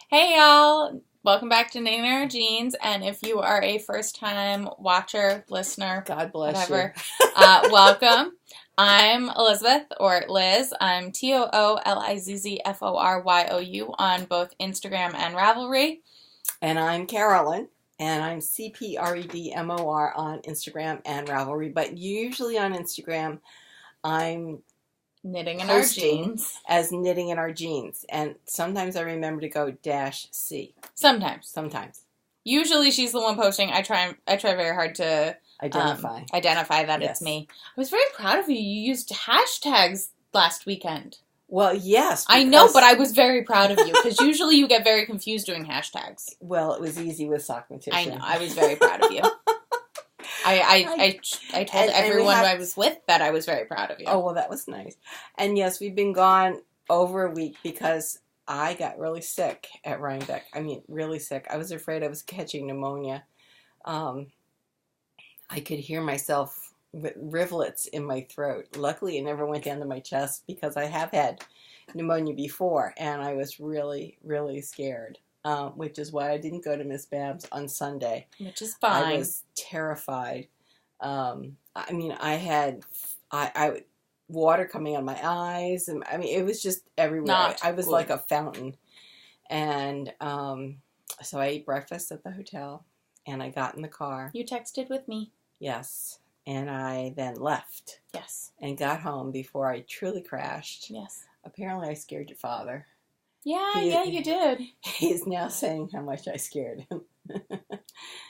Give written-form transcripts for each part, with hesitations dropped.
Hey y'all! Welcome back to Knitting in Our Jeans, and if you are a first-time watcher, listener, God bless whatever, you. Welcome. I'm Elizabeth, or Lizz. I'm Toolizzforyou on both Instagram and Ravelry. And I'm Carolyn, and I'm cpredmor on Instagram and Ravelry, but usually on Instagram, I'm Knitting in Our Jeans. As Knitting in Our Jeans, and sometimes I remember to go -C. Sometimes. Usually she's the one posting. I try very hard to identify that Yes. It's me. I was very proud of you. You used hashtags last weekend. Well, yes. I know, but I was very proud of you, because usually you get very confused doing hashtags. Well, it was easy with Sock Petition. I know. I was very proud of you. I told everyone I was with that I was very proud of you. Oh, well, that was nice. And yes, we've been gone over a week because I got really sick at Rhinebeck. I mean, really sick. I was afraid I was catching pneumonia. I could hear myself with rivulets in my throat. Luckily, it never went down to my chest because I have had pneumonia before, and I was really, really scared. Which is why I didn't go to Miss Babs on Sunday. Which is fine. I was terrified. I mean, I had water coming out of my eyes, and I mean, it was just everywhere. I was like a fountain. And so I ate breakfast at the hotel, and I got in the car. You texted with me. Yes. And I then left. Yes. And got home before I truly crashed. Yes. Apparently I scared your father. Yeah, you did. He's now saying how much I scared him.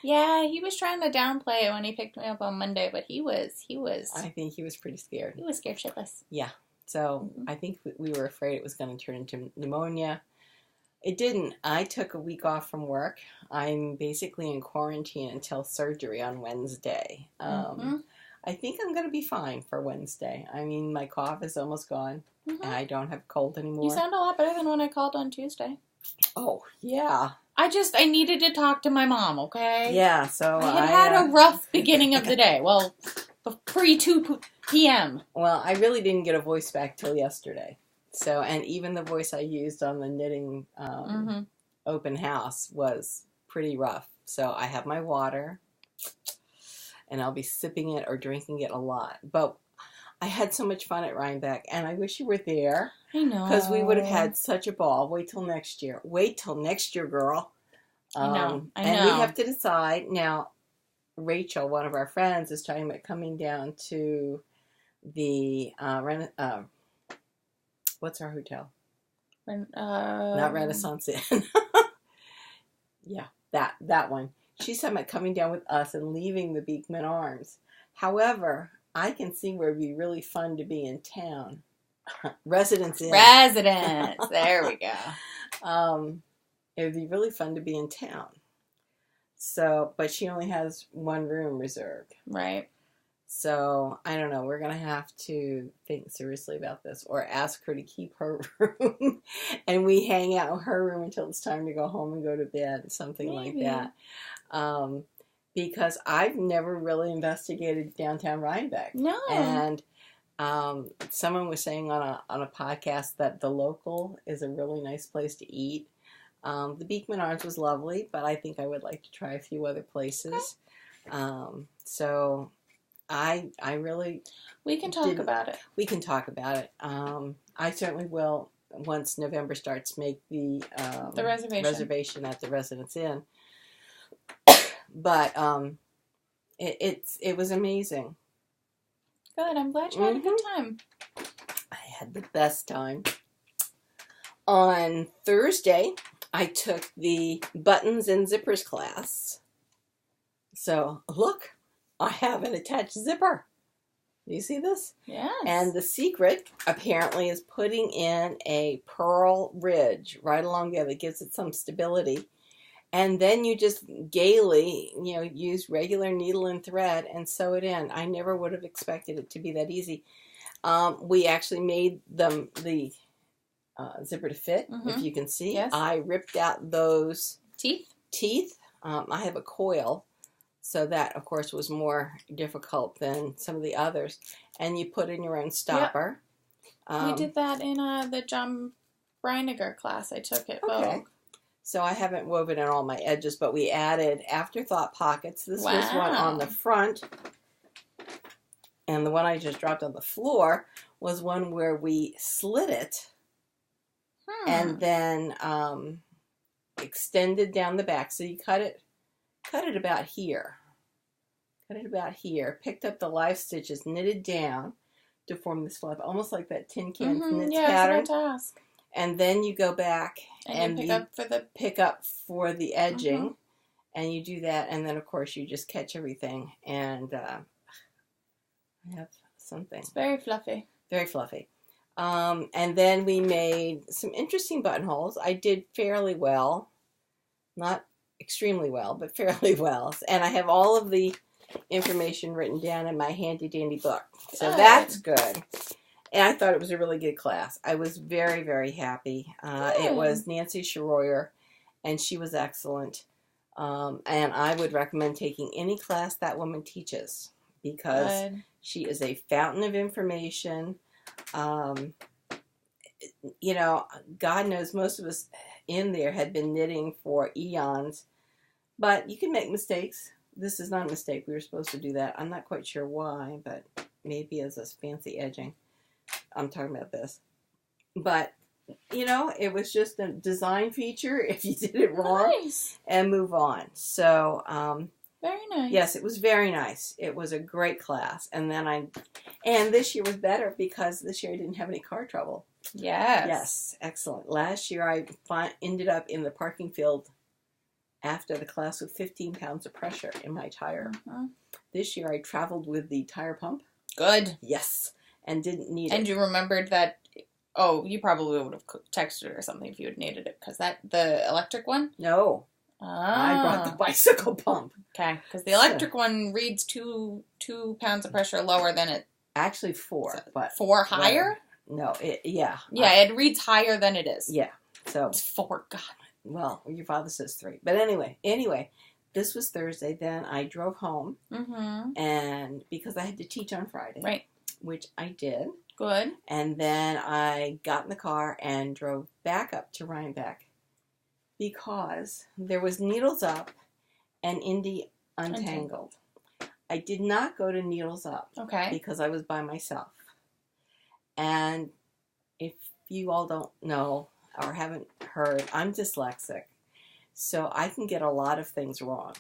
Yeah, he was trying to downplay it when he picked me up on Monday, but he was. I think he was pretty scared. He was scared shitless. Yeah. So I think we were afraid it was going to turn into pneumonia. It didn't. I took a week off from work. I'm basically in quarantine until surgery on Wednesday. I think I'm going to be fine for Wednesday. I mean, my cough is almost gone. And I don't have a cold anymore. You sound a lot better than when I called on Tuesday. Oh, yeah. I needed to talk to my mom, okay? Yeah, so I had a rough beginning of the day. Well, pre-2 p.m. Well, I really didn't get a voice back till yesterday. So, and even the voice I used on the knitting open house was pretty rough. So I have my water, and I'll be sipping it or drinking it a lot. But I had so much fun at Rhinebeck, and I wish you were there. I know. Because we would have had such a ball. Wait till next year. Wait till next year, girl. I know. And we have to decide. Now, Rachel, one of our friends, is talking about coming down to the, what's our hotel? Not Renaissance Inn. Yeah, that one. She's talking about coming down with us and leaving the Beekman Arms. However, I can see where it'd be really fun to be in town. Residence Inn. There we go. It would be really fun to be in town. So, but she only has one room reserved. Right. So, I don't know. We're going to have to think seriously about this or ask her to keep her room. And we hang out in her room until it's time to go home and go to bed. Something like that. Because I've never really investigated downtown Rhinebeck. No. And someone was saying on a podcast that the Local is a really nice place to eat. The Beekman Arms was lovely, but I think I would like to try a few other places. So I really... We can talk about it. We can talk about it. I certainly will, once November starts, make the reservation at the Residence Inn. But it was amazing. Good. I'm glad you had a good time. I had the best time. On Thursday, I took the buttons and zippers class. So, look, I have an attached zipper. Do you see this? Yes. And the secret, apparently, is putting in a pearl ridge right along there that gives it some stability. And then you just gaily, use regular needle and thread and sew it in. I never would have expected it to be that easy. We actually made the zipper to fit, if you can see. Yes. I ripped out those teeth. I have a coil, so that, of course, was more difficult than some of the others. And you put in your own stopper. Yep. We did that in the John Breiniger class I took at Vogue. So I haven't woven in all my edges, but we added afterthought pockets. This was one on the front. And the one I just dropped on the floor was one where we slit it and then extended down the back. So you cut it about here. Cut it about here. Picked up the live stitches, knitted down to form this flap, almost like that tin can knits pattern. That's what I ask. And then you go back and you pick up for the edging, and you do that, and then of course you just catch everything, and I have something. It's very fluffy. Very fluffy. And then we made some interesting buttonholes. I did fairly well, not extremely well, but fairly well. And I have all of the information written down in my handy dandy book, so that's good. And I thought it was a really good class. I was very, very happy. It was Nancy Sharoyer, and she was excellent. And I would recommend taking any class that woman teaches, because she is a fountain of information. You know, God knows most of us in there had been knitting for eons, but you can make mistakes. This is not a mistake. We were supposed to do that. I'm not quite sure why, but maybe as a fancy edging. I'm talking about this. But, you know, it was just a design feature if you did it wrong and move on. So, very nice. Yes, it was very nice. It was a great class. And this year was better because this year I didn't have any car trouble. Yes. Yes, excellent. Last year I ended up in the parking field after the class with 15 pounds of pressure in my tire. This year I traveled with the tire pump. Good. Yes. And didn't need it. And you remembered that, you probably would have texted or something if you had needed it. Because the electric one? No. I brought the bicycle pump. Okay. Because the electric one reads 2 pounds of pressure lower than it. Actually 4. So, but 4 higher? No. Yeah, it reads higher than it is. Yeah. So. It's 4. God. Well, your father says 3. But anyway, this was Thursday. Then I drove home. And because I had to teach on Friday. Right. Which I did. Good. And then I got in the car and drove back up to Rhinebeck because there was Needles Up and Indie Untangled. I did not go to Needles Up because I was by myself. And if you all don't know or haven't heard, I'm dyslexic. So I can get a lot of things wrong,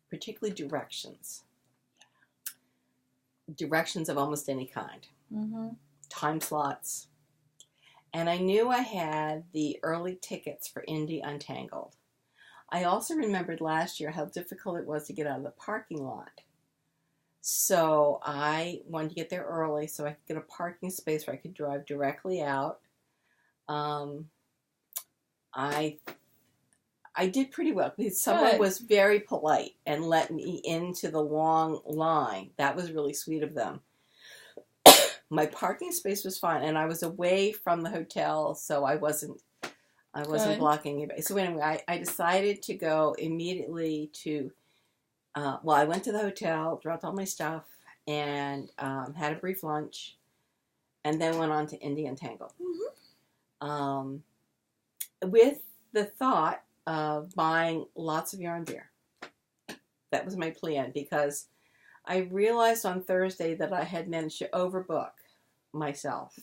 particularly directions. Directions of almost any kind. Time slots. And I knew I had the early tickets for Indie Untangled. I also remembered last year how difficult it was to get out of the parking lot. So I wanted to get there early so I could get a parking space where I could drive directly out. I did pretty well because someone was very polite and let me into the long line. That was really sweet of them. My parking space was fine, and I was away from the hotel, so I wasn't blocking anybody. So anyway, I decided to go immediately to. I went to the hotel, dropped all my stuff, and had a brief lunch, and then went on to Indie Untangled. With the thought of buying lots of yarn there. That was my plan because I realized on Thursday that I had managed to overbook myself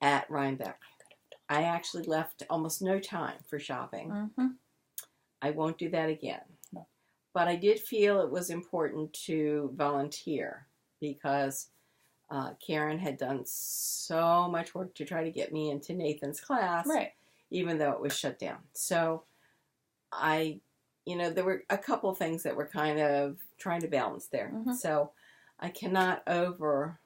at Rhinebeck. I actually left almost no time for shopping. I won't do that again. No. But I did feel it was important to volunteer because Karen had done so much work to try to get me into Nathan's class. Right. Even though it was shut down. So there were a couple of things that were kind of trying to balance there. So I cannot over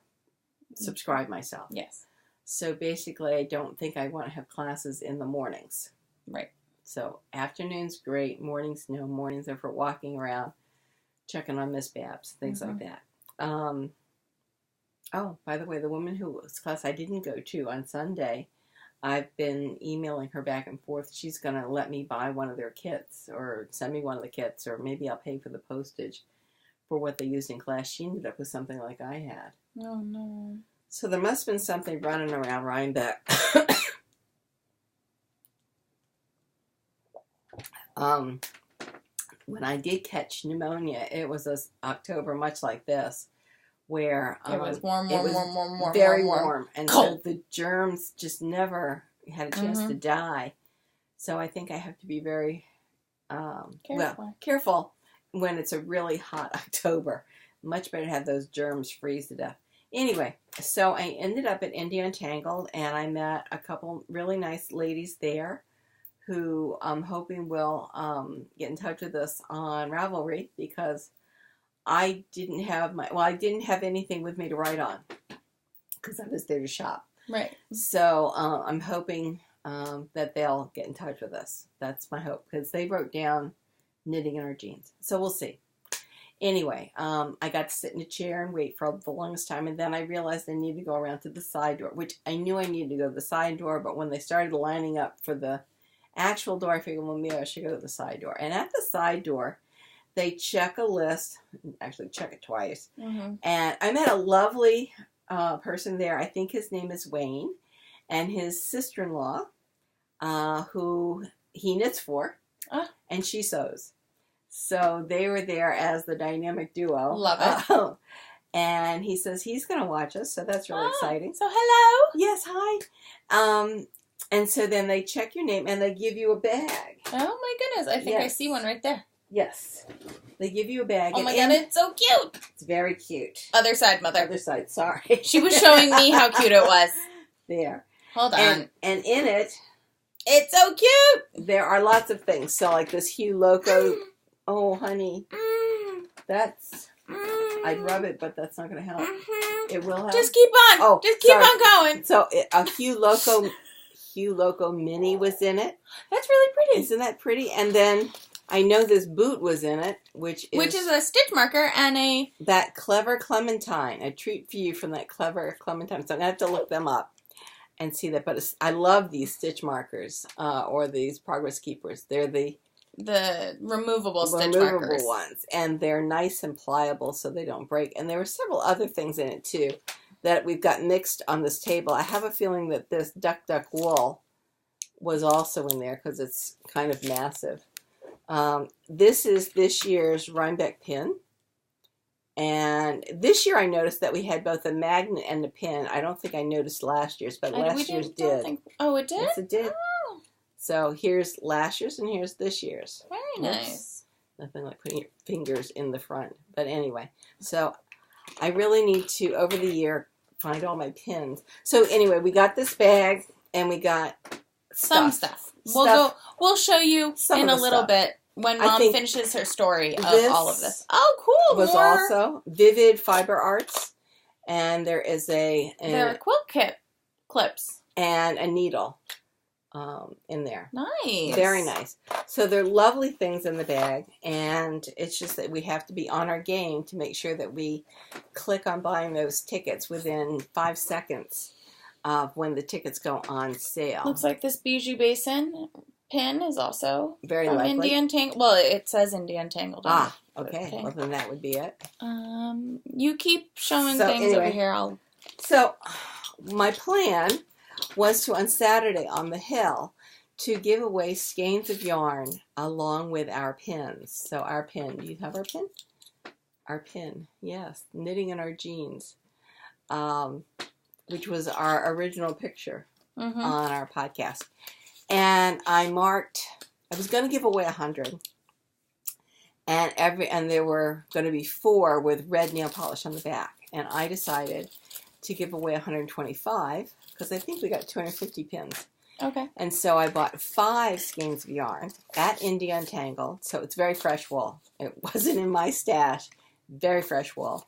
subscribe myself. Yes. So basically I don't think I want to have classes in the mornings. Right. So afternoons, great. Mornings, no. Mornings are for walking around, checking on Miss Babs, things like that. By the way, the woman whose class I didn't go to on Sunday, I've been emailing her back and forth. She's going to let me buy one of their kits or send me one of the kits, or maybe I'll pay for the postage for what they used in class. She ended up with something like I had. Oh, no. So there must have been something running around Rhinebeck. when I did catch pneumonia, it was October, much like this, where it was warm, very warm, and cold. So the germs just never had a chance to die. So I think I have to be very careful when it's a really hot October. Much better to have those germs freeze to death. Anyway, so I ended up at India Untangled, and I met a couple really nice ladies there who I'm hoping will get in touch with us on Ravelry, because I didn't have anything with me to write on because I was there to shop. Right. So I'm hoping that they'll get in touch with us. That's my hope, because they wrote down knitting in our jeans. So we'll see. Anyway, I got to sit in a chair and wait for the longest time, and then I realized I needed to go around to the side door, which I knew I needed to go to the side door, but when they started lining up for the actual door, I figured, well, maybe I should go to the side door. And at the side door, they check a list, actually check it twice, and I met a lovely person there. I think his name is Wayne, and his sister-in-law, who he knits for, and she sews. So they were there as the dynamic duo. Love it. And he says he's going to watch us, so that's really exciting. So hello. Yes, hi. And so then they check your name and they give you a bag. Oh my goodness, I think I see one right there. Yes. They give you a bag. Oh my god, it's so cute. It's very cute. Other side, mother. Other side, sorry. She was showing me how cute it was. There. Hold on. And in it, it's so cute. There are lots of things. So like this Hue Loco. Oh, honey. That's... I'd rub it, but that's not going to help. It will help. Just keep on. Oh, just keep on going. So a Hue Loco mini was in it. That's really pretty. Isn't that pretty? And then I know this boot was in it, which is a stitch marker and that Clever Clementine. A treat for you from that Clever Clementine. So I have to look them up and see that. But I love these stitch markers or these progress keepers. They're the removable stitch markers. Ones, and they're nice and pliable so they don't break. And there were several other things in it too that we've got mixed on this table. I have a feeling that this duck wool was also in there because it's kind of massive. This is this year's Rhinebeck pin, and this year I noticed that we had both a magnet and a pin. I don't think I noticed last year's, but last year's did. Oh, it did? Yes, it did. Oh. So here's last year's and here's this year's. Very nice. Nothing like putting your fingers in the front. But anyway, so I really need to, over the year, find all my pins. So anyway, we got this bag and we got some stuff. We'll show you in a little bit when Mom finishes her story of all of this. Oh, cool. Was also Vivid Fiber Arts, and there is there are quilt clips and a needle in there. Nice. Very nice. So they're lovely things in the bag, and it's just that we have to be on our game to make sure that we click on buying those tickets within 5 seconds of when the tickets go on sale. Looks like this Bijou Basin pin is also very from likely. India Untangled. Well, it says India Untangled. Okay. Well, then that would be it. You keep showing things over here. So my plan was to, on Saturday on the hill, to give away skeins of yarn along with our pins. So our pin. Do you have our pin? Our pin. Yes. Knitting in our jeans. Which was our original picture on our podcast. And I was going to give away 100. And there were going to be 4 with red nail polish on the back. And I decided to give away 125 because I think we got 250 pins. Okay. And so I bought 5 skeins of yarn at India Untangled. So it's very fresh wool. It wasn't in my stash. Very fresh wool.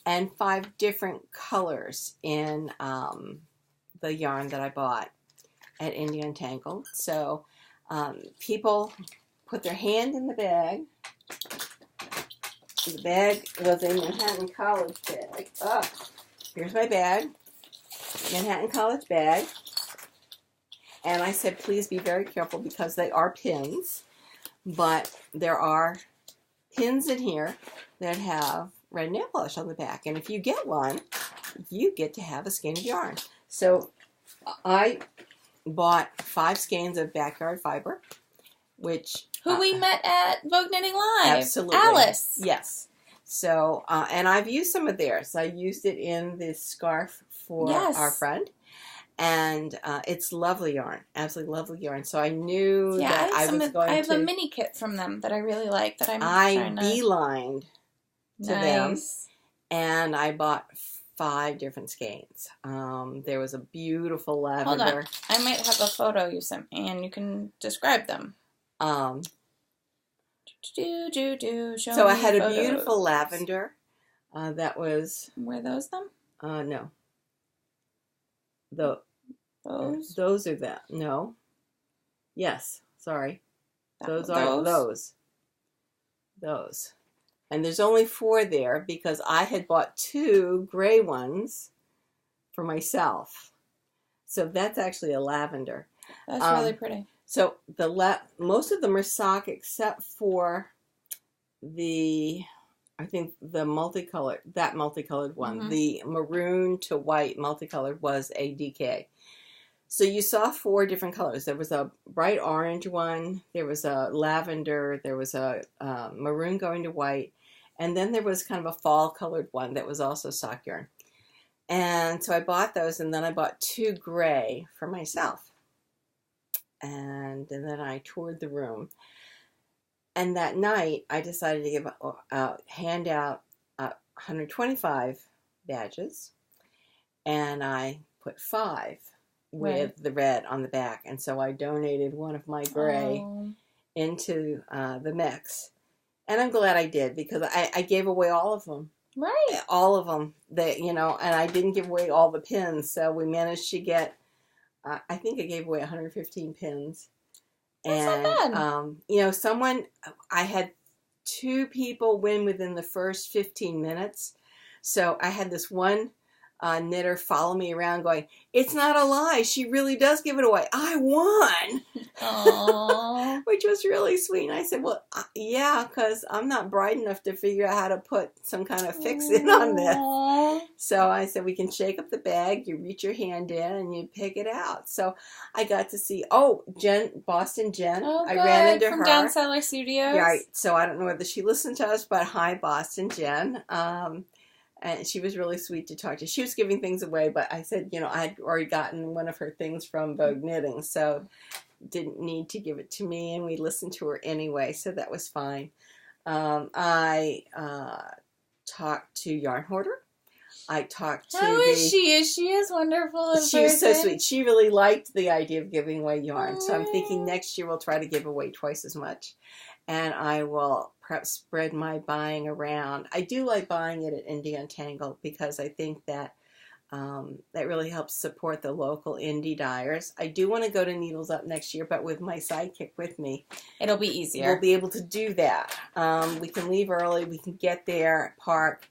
And 5 different colors in the yarn that I bought at India Untangled. So people put their hand in the bag. The bag was a Manhattan College bag. Here's my bag. Manhattan College bag. And I said, please be very careful because they are pins. But there are pins in here that have red nail polish on the back. And if you get one, you get to have a skein of yarn. So I bought 5 skeins of backyard fiber, which Who we met at Vogue Knitting Live. Absolutely. Alice. Yes. So, and I've used some of theirs. I used it in this scarf for our friend. And it's lovely yarn. Absolutely lovely yarn. So I knew that I was going to... I have a mini kit from them that I really like. That I beelined to them. And I bought 5 different skeins. There was a beautiful lavender. Hold on. I might have a photo you sent me, and you can describe them. So Show I had photos. a beautiful lavender. That was... Were those them? No. Those? Those are them. No. Yes. Sorry. Those are those. And there's only 4 there because I had bought 2 gray ones for myself. So that's actually a lavender. That's really pretty. So most of them are sock except for I think the multicolored one, Mm-hmm. the maroon to white multicolored was a DK. So you saw 4 different colors. There was a bright orange one, there was a lavender, there was a maroon going to white, and then there was kind of a fall colored one that was also sock yarn. And so I bought those, and then I bought 2 gray for myself. And then I toured the room. And that night, I decided to hand out 125 badges, and I put 5 with the red on the back. And so I donated one of my gray into the mix. And I'm glad I did because I gave away all of them. Right. All of them. And I didn't give away all the pins. So we managed to get, I think I gave away 115 pins. That's not bad. I had 2 people win within the first 15 minutes. So I had this one knitter follow me around going, "It's not a lie. She really does give it away. I won." Aww. Which was really sweet. And I said, "Well, yeah, because I'm not bright enough to figure out how to put some kind of fix-in on this." So I said, "We can shake up the bag. You reach your hand in and you pick it out." So I got to see, Boston Jen. Oh, I ran into from her. Down Cellar Studios. Right. So I don't know whether she listened to us, but hi, Boston Jen. And she was really sweet to talk to. She was giving things away, but I said, I had already gotten one of her things from Vogue Knitting, so didn't need to give it to me, and we listened to her anyway, so that was fine. I talked to Yarn Hoarder. I talked to How is she? She is wonderful. She was so sweet. She really liked the idea of giving away yarn, so I'm thinking next year we'll try to give away twice as much. And I will perhaps spread my buying around. I do like buying it at Indie Untangled because I think that that really helps support the local indie dyers. I do want to go to Needles Up next year, but with my sidekick with me, it'll be easier. We'll be able to do that. We can leave early. We can get there, park.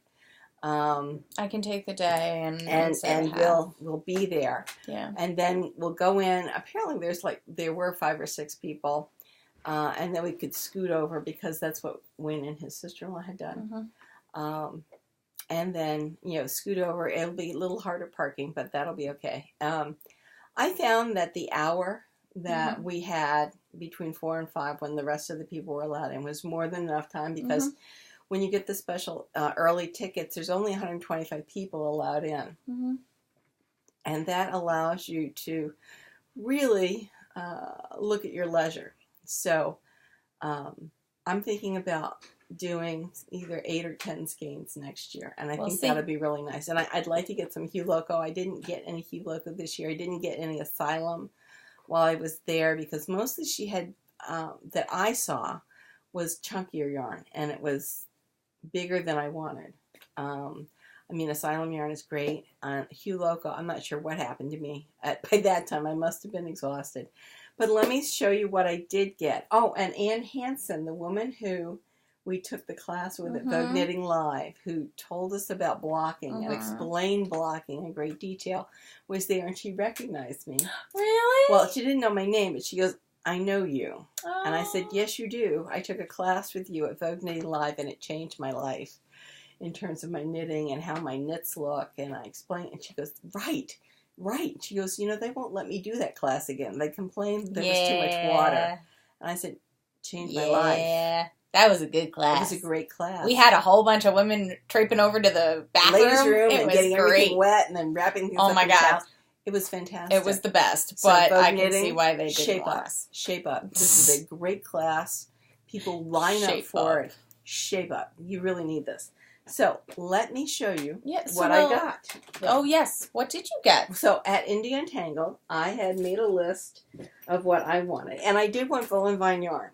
I can take the day and we'll be there. Yeah. And then we'll go in. Apparently, there were 5 or 6 people. And then we could scoot over because that's what Wynn and his sister-in-law had done. Mm-hmm. And then, scoot over. It'll be a little harder parking, but that'll be okay. I found that the hour that we had between 4 and 5 when the rest of the people were allowed in was more than enough time because when you get the special early tickets, there's only 125 people allowed in. Mm-hmm. And that allows you to really look at your leisure. So I'm thinking about doing either 8 or 10 skeins next year, and I think that'll be really nice. And I'd like to get some Hue Loco. I didn't get any Hue Loco this year. I didn't get any Asylum while I was there because mostly she had, that I saw, was chunkier yarn, and it was bigger than I wanted. Asylum yarn is great. Hue Loco, I'm not sure what happened to me. By that time, I must have been exhausted. But let me show you what I did get. Oh, and Ann Hansen, the woman who we took the class with at Vogue Knitting Live, who told us about blocking and explained blocking in great detail, was there, and she recognized me. Really? Well, she didn't know my name, but she goes, "I know you." Oh. And I said, "Yes, you do. I took a class with you at Vogue Knitting Live, and it changed my life in terms of my knitting and how my knits look." And I explained, and she goes, Right. She goes, "They won't let me do that class again. They complained there was too much water." And I said, changed my life. Yeah. That was a good class. It was a great class. We had a whole bunch of women traiping over to the bathroom. Ladies' room it and was getting great. Everything wet and then wrapping things up in towels. It was fantastic. It was the best, but so I can see why they didn't shape want up. us. Shape up. This is a great class. People line up for it. Shape up. You really need this. So, let me show you what I got. Oh, yes. What did you get? So, at Untangled, I had made a list of what I wanted. And I did want Woolen yarn.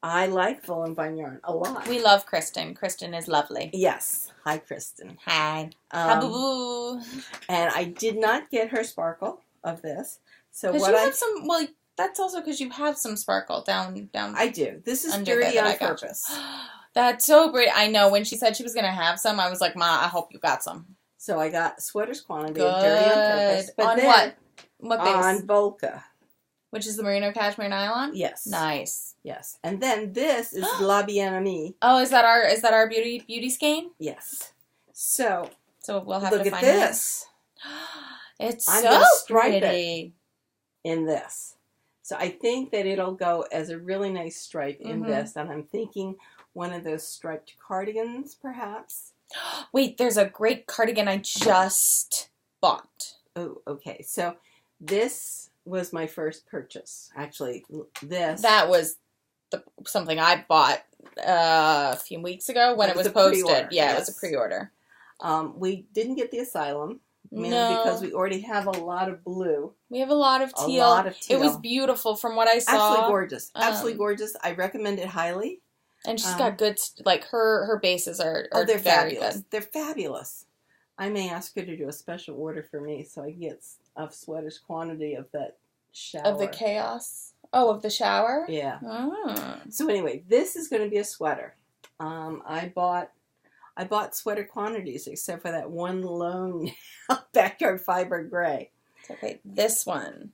I like Woolen yarn a lot. We love Kristen. Kristen is lovely. Yes. Hi, Kristen. Hi. Boo. And I did not get her sparkle of this. So what you have some, well, that's also because you have some sparkle down. I do. This is dirty on purpose. That's so great. I know. When she said she was going to have some, I was like, Ma, I hope you got some. So I got sweaters quantity of dirty on purpose. But on then, what? What base? On Volca. Which is the merino cashmere nylon? Yes. Nice. Yes. And then this is La Bien-Aimée. Oh, is that our beauty skein? Yes. So we'll have to find this. It's I'm so gonna stripe pretty. It in this. So I think that it'll go as a really nice stripe in this. And I'm thinking one of those striped cardigans, perhaps. Wait, there's a great cardigan I just bought. Oh, okay. So this was my first purchase. Actually, this. That was something I bought a few weeks ago when it was posted. Pre-order. Yeah, yes. It was a pre-order. We didn't get the Asylum. Because we already have a lot of blue. We have a lot of teal. It was beautiful from what I saw. Absolutely gorgeous. Absolutely gorgeous. I recommend it highly. And she's got good, like her bases are they're very fabulous. good. They're fabulous. I may ask her to do a special order for me so I can get a sweater's quantity of that shower. Of the chaos? Oh, of the shower? Yeah. Oh. So anyway, this is going to be a sweater. I bought sweater quantities except for that one lone backyard fiber gray. Okay, this one.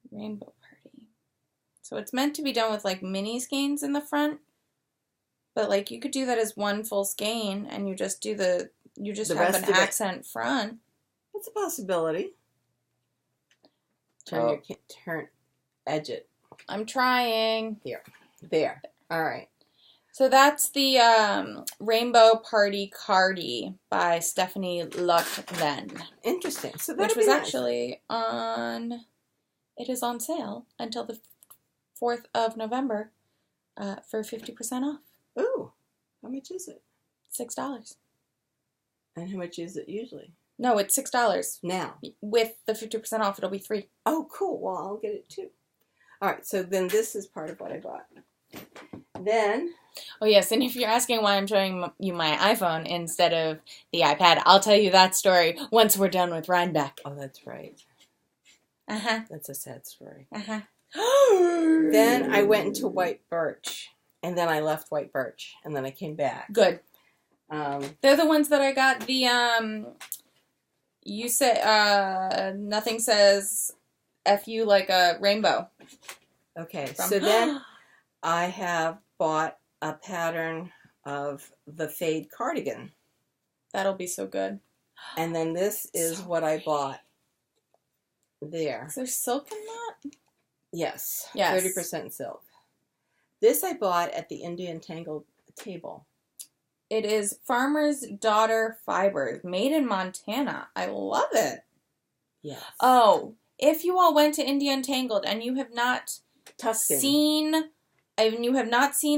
Rainbow Party. So it's meant to be done with like mini skeins in the front. But like you could do that as one full skein and you just have an accent front. That's a possibility. Edge it. I'm trying. There. All right. So that's the Rainbow Party Cardi by Stephanie Luckven. Interesting. So which was actually it is on sale until the 4th of November for 50% off. Ooh. How much is it? $6. And how much is it usually? No, it's $6. Now. With the 50% off, it'll be $3. Oh, cool. Well, I'll get it too. All right. So then this is part of what I bought. Then... Oh, yes, and if you're asking why I'm showing you my iPhone instead of the iPad, I'll tell you that story once we're done with Rhinebeck. Oh, that's right. Uh-huh. That's a sad story. Uh-huh. Then I went into White Birch, and then I left White Birch, and then I came back. Good. They're the ones that I got the, you say, nothing says F you like a rainbow. Okay, so then I have bought a pattern of the fade cardigan. That'll be so good. And then this is what I bought there. Is there silk in that? Yes. Yes. 30% silk. This I bought at the Untangled table. It is Farmer's Daughter Fibers, made in Montana. I love it. Yes. Oh, if you all went to Untangled and you have not seen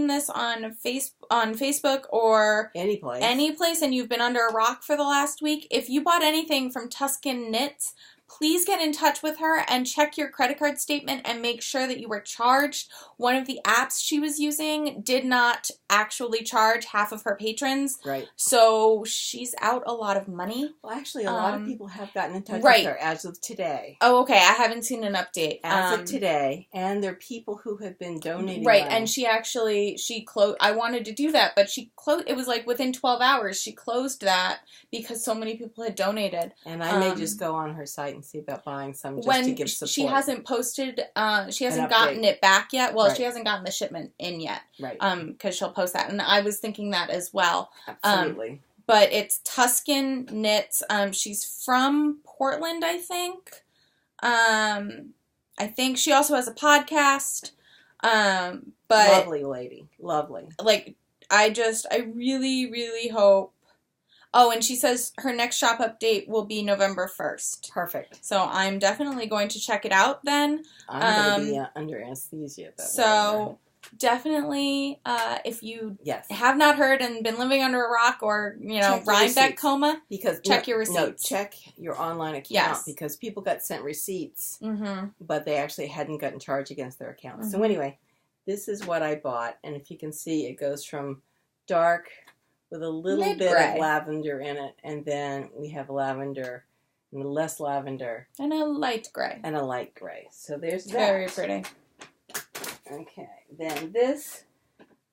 this on Facebook or any place, and you've been under a rock for the last week, if you bought anything from Tuscan Knits, please get in touch with her and check your credit card statement and make sure that you were charged. One of the apps she was using did not actually charge half of her patrons. Right. So she's out a lot of money. Well, actually, a lot of people have gotten in touch with her as of today. Oh, okay. I haven't seen an update. As of today. And there are people who have been donating Right. money. And she closed. I wanted to do that, but she closed. It was like within 12 hours she closed that because so many people had donated. And I may just go on her site and see about buying some just to give support. She hasn't posted, she hasn't gotten it back yet. Well, she hasn't gotten the shipment in yet. Right. Because she'll post that. And I was thinking that as well. Absolutely. But it's Tuscan Knits. She's from Portland, I think. I think she also has a podcast. But lovely lady. Lovely. like, I really, really hope. Oh, and she says her next shop update will be November 1st. Perfect. So I'm definitely going to check it out then. I'm going to be under anesthesia. So definitely, if you have not heard and been living under a rock or, Rhinebeck coma, check your receipts. No, check your online account because people got sent receipts, but they actually hadn't gotten charged against their accounts. So anyway, this is what I bought. And if you can see, it goes from dark with a little bit of lavender in it, and then we have lavender and less lavender. And a light gray. So there's that. Very pretty. Okay, then this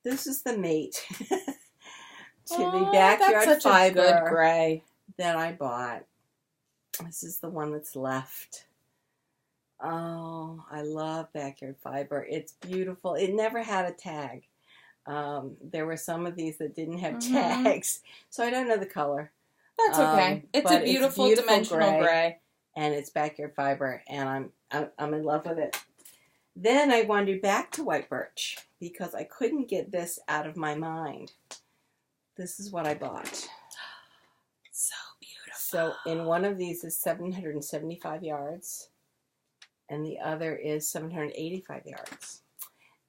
is the mate to the backyard that's such fiber a good gray that I bought. This is the one that's left. Oh, I love backyard fiber. It's beautiful. It never had a tag. There were some of these that didn't have tags, so I don't know the color. That's okay. It's a beautiful dimensional gray, and it's backyard fiber, and I'm in love with it. Then I wandered back to white birch because I couldn't get this out of my mind. This is what I bought. So beautiful. So in one of these is 775 yards, and the other is 785 yards.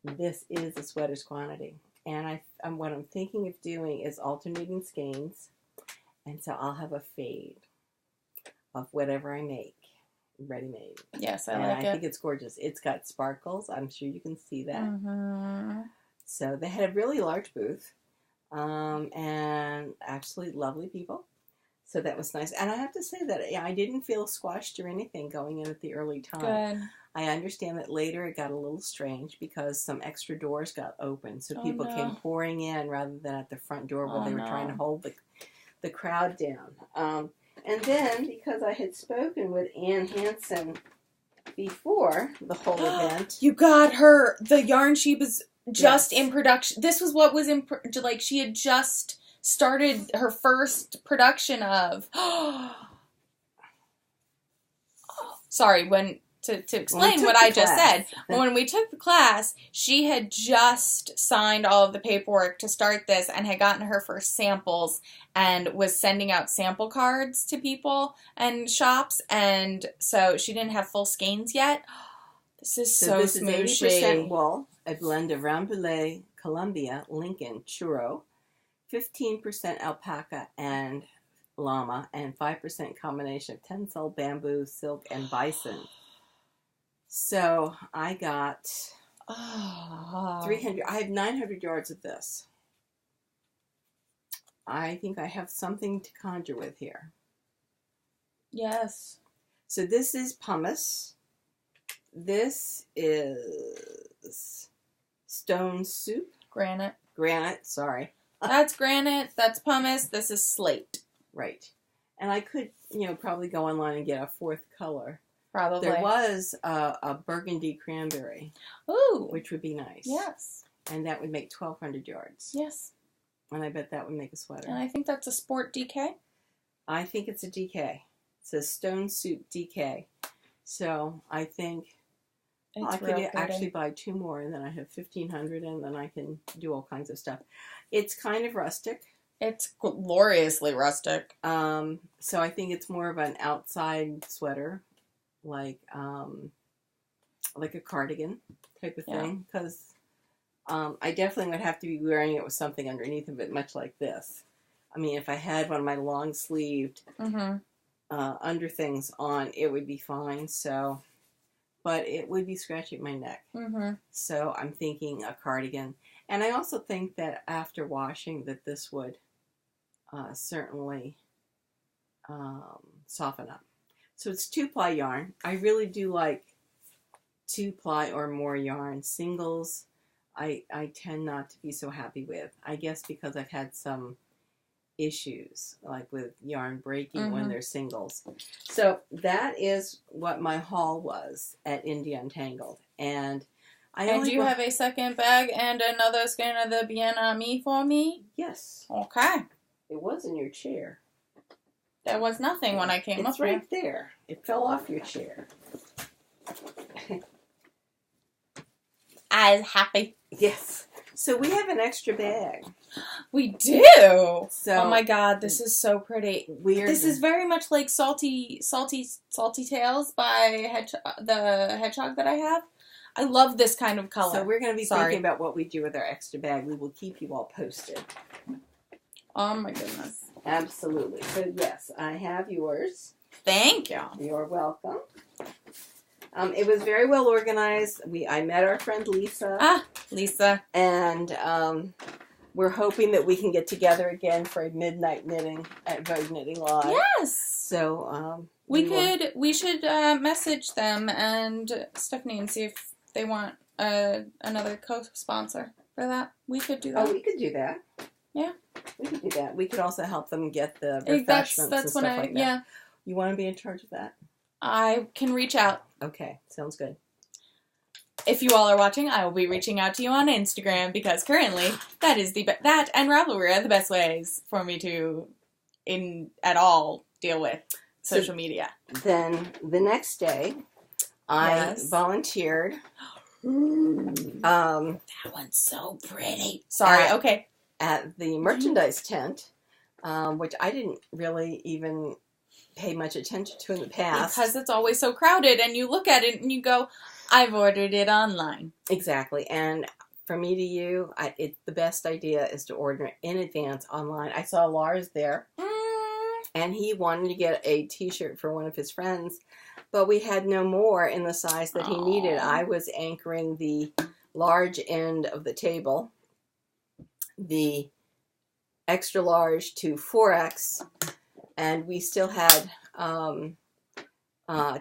This is the sweater's quantity. And what I'm thinking of doing is alternating skeins. And so I'll have a fade of whatever I make ready-made. Yes, I like it. I think it's gorgeous. It's got sparkles. I'm sure you can see that. So they had a really large booth. And absolutely lovely people. So that was nice. And I have to say that I didn't feel squashed or anything going in at the early time. Good. I understand that later it got a little strange because some extra doors got open. So people came pouring in rather than at the front door where they were trying to hold the crowd down. And then, because I had spoken with Ann Hansen before the whole event. You got her the yarn she was just in production. This was what was in, she had just started her first production of. Sorry, to explain what I just said. When we took the class, she had just signed all of the paperwork to start this and had gotten her first samples and was sending out sample cards to people and shops. And so she didn't have full skeins yet. This is so this smooshy. Is 80% wool, a blend of Rambouillet, Columbia, Lincoln, Churro, 15% alpaca and llama, and 5% combination of tencel, bamboo, silk, and bison. So I got 300. I have 900 yards of this. I think I have something to conjure with here. Yes. So this is pumice. This is stone soup. Granite. Sorry. That's granite. That's pumice. This is slate. Right. And I could, probably go online and get a fourth color. Probably. There was a burgundy cranberry. Ooh. Which would be nice. Yes. And that would make 1,200 yards. Yes. And I bet that would make a sweater. And I think that's a sport DK. I think it's a DK. It's a stone soup DK. So I think I could actually buy 2 more, and then I have 1,500, and then I can do all kinds of stuff. It's kind of rustic. It's gloriously rustic. So I think it's more of an outside sweater, like a cardigan type of thing, because I definitely would have to be wearing it with something underneath of it, much like this. I mean, if I had one of my long-sleeved under things on, it would be fine. So, but it would be scratching my neck. So I'm thinking a cardigan, and I also think that after washing, that this would certainly soften up. So it's 2-ply yarn. I really do like 2-ply or more yarn. Singles, I tend not to be so happy with. I guess because I've had some issues, like with yarn breaking when they're singles. So that is what my haul was at Indie Untangled. And do you have a second bag and another skein of the Bien Ami for me? Yes. Okay. It was in your chair. There was nothing when I came up here. It's right there. It fell off your chair. as happy. Yes. So we have an extra bag. We do. So oh my god, this is so pretty. Weird. This is very much like Salty Tales by the hedgehog that I have. I love this kind of color. So we're going to be thinking about what we do with our extra bag. We will keep you all posted. Oh my goodness. Absolutely. So yes, I have yours. Thank you. You're welcome. It was very well organized. I met our friend Lisa. Lisa. And we're hoping that we can get together again for a midnight knitting at Vogue Knitting Live. Yes. So we should message them and Stephanie and see if they want another co-sponsor for that. We could do that. Oh, we could do that. Yeah. We could do that. We could also help them get the refreshments and stuff like that. Yeah. You want to be in charge of that? I can reach out. Okay, sounds good. If you all are watching, I will be reaching out to you on Instagram because currently that and Ravelry are the best ways for me to at all deal with social media. Then the next day, I volunteered. That one's so pretty. Sorry. Okay. At the merchandise tent, which I didn't really even pay much attention to in the past. Because it's always so crowded and you look at it and you go, I've ordered it online. Exactly. And from me to you, the best idea is to order in advance online. I saw Lars there and he wanted to get a t-shirt for one of his friends, but we had no more in the size that he needed. I was anchoring the large end of the table, the extra large to 4X, and we still had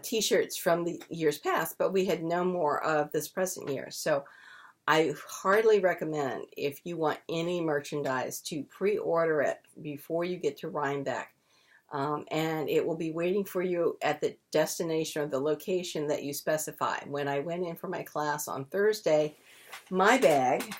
t-shirts from the years past, but we had no more of this present year. So I hardly recommend, if you want any merchandise, to pre-order it before you get to Rhinebeck. And it will be waiting for you at the destination or the location that you specify. When I went in for my class on Thursday, my bag...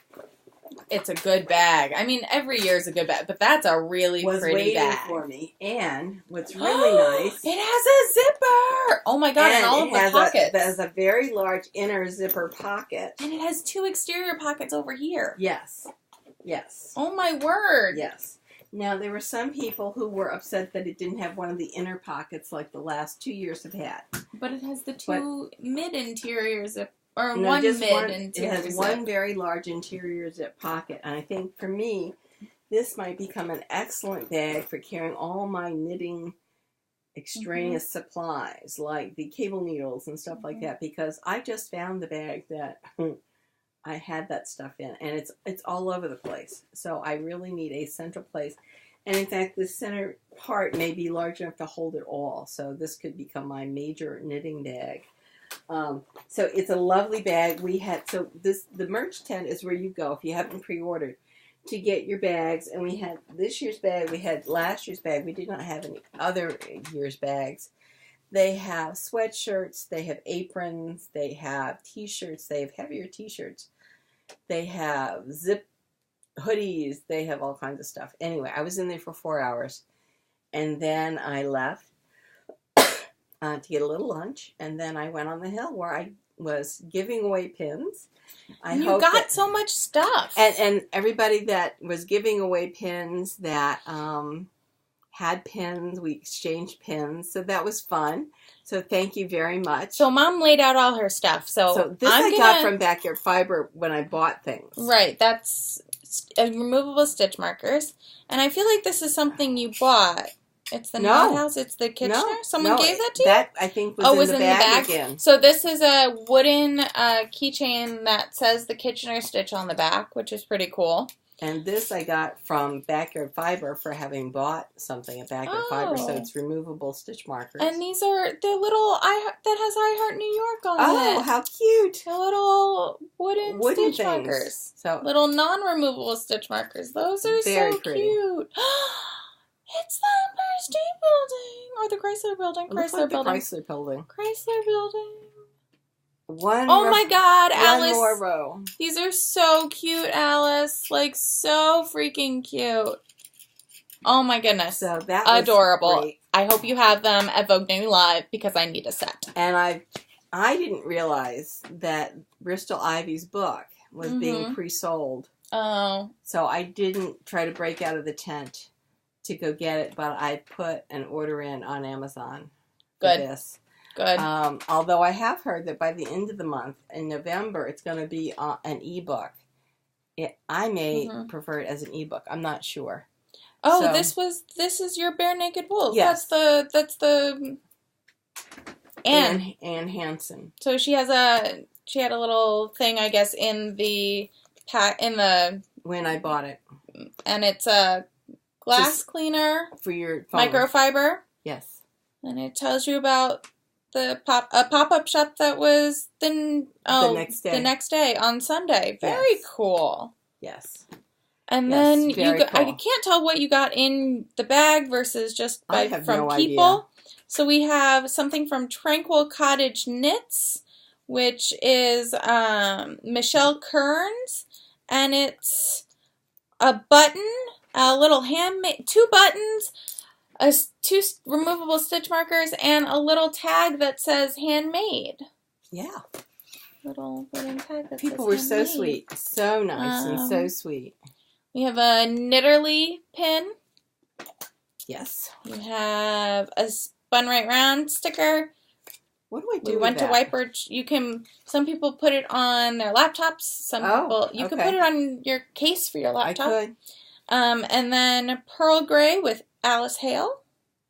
It's a good bag. I mean, every year is a good bag, but that's a really pretty bag. For me. And what's really nice... It has a zipper! Oh my god, and all of the pockets. It has a very large inner zipper pocket. And it has 2 exterior pockets over here. Yes. Yes. Oh my word. Yes. Now, there were some people who were upset that it didn't have one of the inner pockets like the last 2 years have had. But it has the 2 mid-interior zip. Or no, one mid-interior It has zip. One very large interior zip pocket. And I think for me, this might become an excellent bag for carrying all my knitting extraneous supplies, like the cable needles and stuff like that, because I just found the bag that I had that stuff in, and it's all over the place. So I really need a central place. And in fact, the center part may be large enough to hold it all. So this could become my major knitting bag. So it's a lovely bag. The merch tent is where you go if you haven't pre-ordered to get your bags. And we had this year's bag. We had last year's bag. We did not have any other year's bags. They have sweatshirts. They have aprons. They have t-shirts. They have heavier t-shirts. They have zip hoodies. They have all kinds of stuff. Anyway, I was in there for 4 hours. And then I left to get a little lunch, and then I went on the hill where I was giving away pins. You got so much stuff. And everybody that was giving away pins that had pins, we exchanged pins, so that was fun. So thank you very much. So Mom laid out all her stuff. So this I got from Backyard Fiber when I bought things. Right, that's removable stitch markers. And I feel like this is something you bought. It's the Knot House. It's the Kitchener. Someone gave that to you? That, I think, was in the bag again. So this is a wooden keychain that says the Kitchener stitch on the back, which is pretty cool. And this I got from Backyard Fiber for having bought something at Backyard Fiber. So it's removable stitch markers. And these are the little that has I Heart New York on it. Oh, how cute! The little wooden stitch markers. So little non-removable stitch markers. Those are so pretty. Cute. It's the Empire State Building or the Chrysler Building. Chrysler Building. Chrysler Building. Oh my God, Alice! One more row. These are so cute, Alice. Like so freaking cute. Oh my goodness! So that was adorable. Great. I hope you have them at Vogue Knitting Live because I need a set. And I didn't realize that Bristol Ivy's book was being pre-sold. Oh. So I didn't try to break out of the tent to go get it, but I put an order in on Amazon for this. Good. Although I have heard that by the end of the month, in November, it's going to be an ebook. I may prefer it as an ebook. I'm not sure. Oh, so, this is your Bare Naked Wolf. Yes. That's the Anne Hansen. So she had a little thing, I guess, in the when I bought it. And it's a glass cleaner for your phone. Microfiber. Yes. And it tells you about a pop-up shop that was the next day on Sunday. Very cool. Yes. And then cool. I can't tell what you got in the bag versus just from people. Idea. So we have something from Tranquil Cottage Knits, which is Michelle Kearns, and it's a button, a little handmade, 2 buttons, 2 removable stitch markers, and a little tag that says handmade. Yeah. Little wooden tag that People says were so handmade. sweet. So nice and so sweet. We have a Knitterly pin. Yes. You have a Spun Right Round sticker. What do I do We went to Whitebird. Some people put it on their laptops. Some people, you can put it on your case for your laptop. I could. And then Pearl Gray with Alice Hale.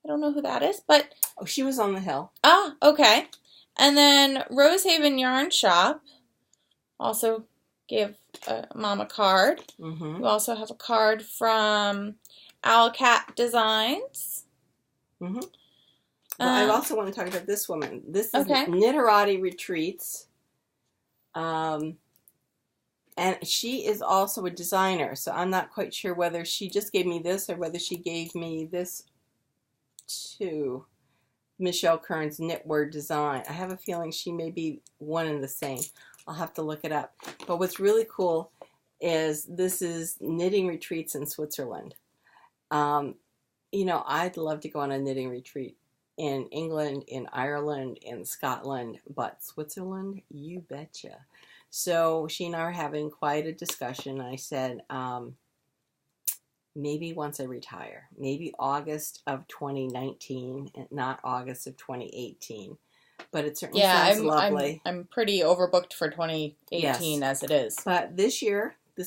I don't know who that is, but... Oh, she was on the hill. Ah, okay. And then Rosehaven Yarn Shop also gave Mom a card. Mm-hmm. You also have a card from Owlcat Designs. Mm-hmm. Well, I also want to talk about this woman. This is Knitterati Retreats. And she is also a designer, so I'm not quite sure whether she just gave me this or whether she gave me this too. Michelle Kearns Knitword Design. I have a feeling she may be one and the same. I'll have to look it up. But what's really cool is this is Knitting Retreats in Switzerland. I'd love to go on a knitting retreat in England, in Ireland, in Scotland, but Switzerland, you betcha. So she and I are having quite a discussion. I said, maybe once I retire, maybe August of 2019, and not August of 2018. But it certainly sounds lovely. I'm pretty overbooked for 2018 as it is. But this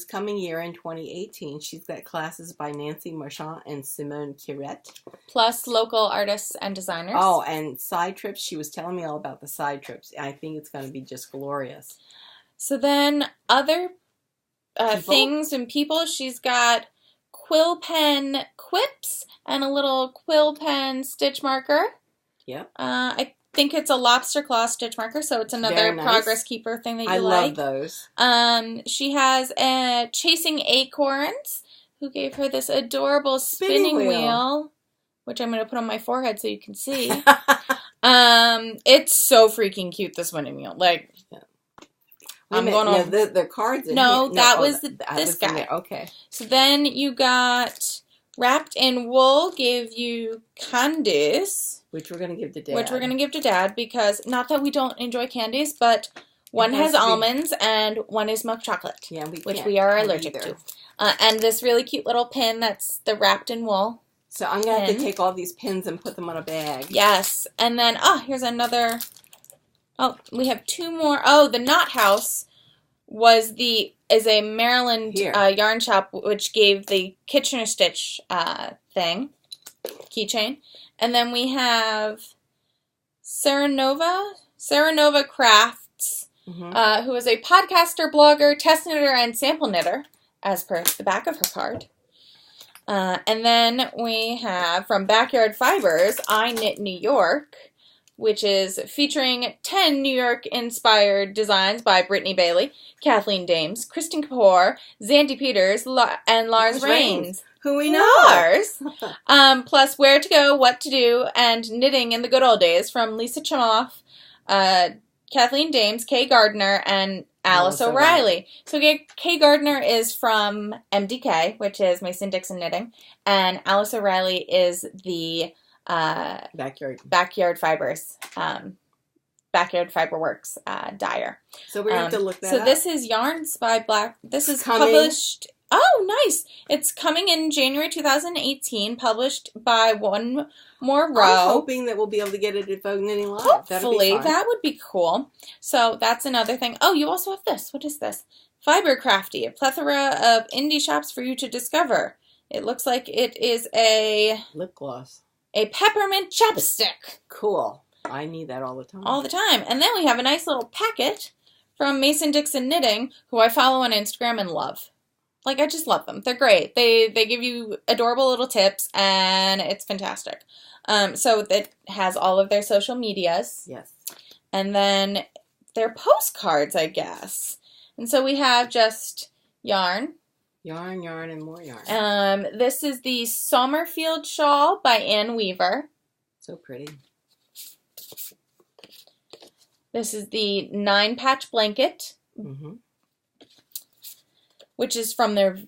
coming year in 2018, she's got classes by Nancy Marchand and Simone Curette. Plus local artists and designers. Oh, and side trips. She was telling me all about the side trips. I think it's going to be just glorious. So then other things and people, she's got quill pen quips and a little quill pen stitch marker. Yep. I think it's a lobster claw stitch marker, so it's another progress keeper thing that you like. I love those. She has Chasing Acorns, who gave her this adorable spinning wheel, which I'm going to put on my forehead so you can see. It's so freaking cute, this spinning wheel. Like, the cards. That was this guy. Okay. So then you got Wrapped in Wool, gave you Candice. Which we're going to give to Dad. Because, not that we don't enjoy candies, but one has almonds and one is milk chocolate. Yeah, which we are allergic to. And this really cute little pin that's the Wrapped in Wool. So I'm going to have to take all these pins and put them on a bag. Yes. And then, here's another. Oh, we have 2 more. Oh, the Knot House is a Maryland yarn shop, which gave the Kitchener Stitch keychain. And then we have Saranova Crafts, who is a podcaster, blogger, test knitter, and sample knitter, as per the back of her card. And then we have from Backyard Fibers, I Knit New York, which is featuring 10 New York-inspired designs by Brittany Bailey, Kathleen Dames, Kristen Kapoor, Zandy Peters, and Lars Rains. Who we know. Lars. Plus Where to Go, What to Do, and Knitting in the Good Old Days from Lisa Chimoff, Kathleen Dames, Kay Gardner, and Alice O'Reilly. So Kay Gardner is from MDK, which is Mason-Dixon Knitting, and Alice O'Reilly is the Backyard Fibers Backyard Fiberworks dyer. So we're going to have to look that so up. This is Yarns by Black. This is Coming. Published. Oh, nice. It's coming in January 2018, published by One More Row. I'm hoping that we'll be able to get it at Vogue Knitting Live. Hopefully, that would be cool. So that's another thing. Oh, you also have this. What is this? Fiber Crafty, a plethora of indie shops for you to discover. It looks like it is a lip gloss. A peppermint chapstick. Cool. I need that all the time. All the time. And then we have a nice little packet from Mason Dixon Knitting, who I follow on Instagram and love. Like, I just love them. They're great. They give you adorable little tips, and it's fantastic. So it has all of their social medias. Yes. And then their postcards, I guess. And so we have just yarn. Yarn, yarn, and more yarn. This is the Sommerfield Shawl by Ann Weaver. So pretty. This is the 9-patch blanket. Mm-hmm. Which is from their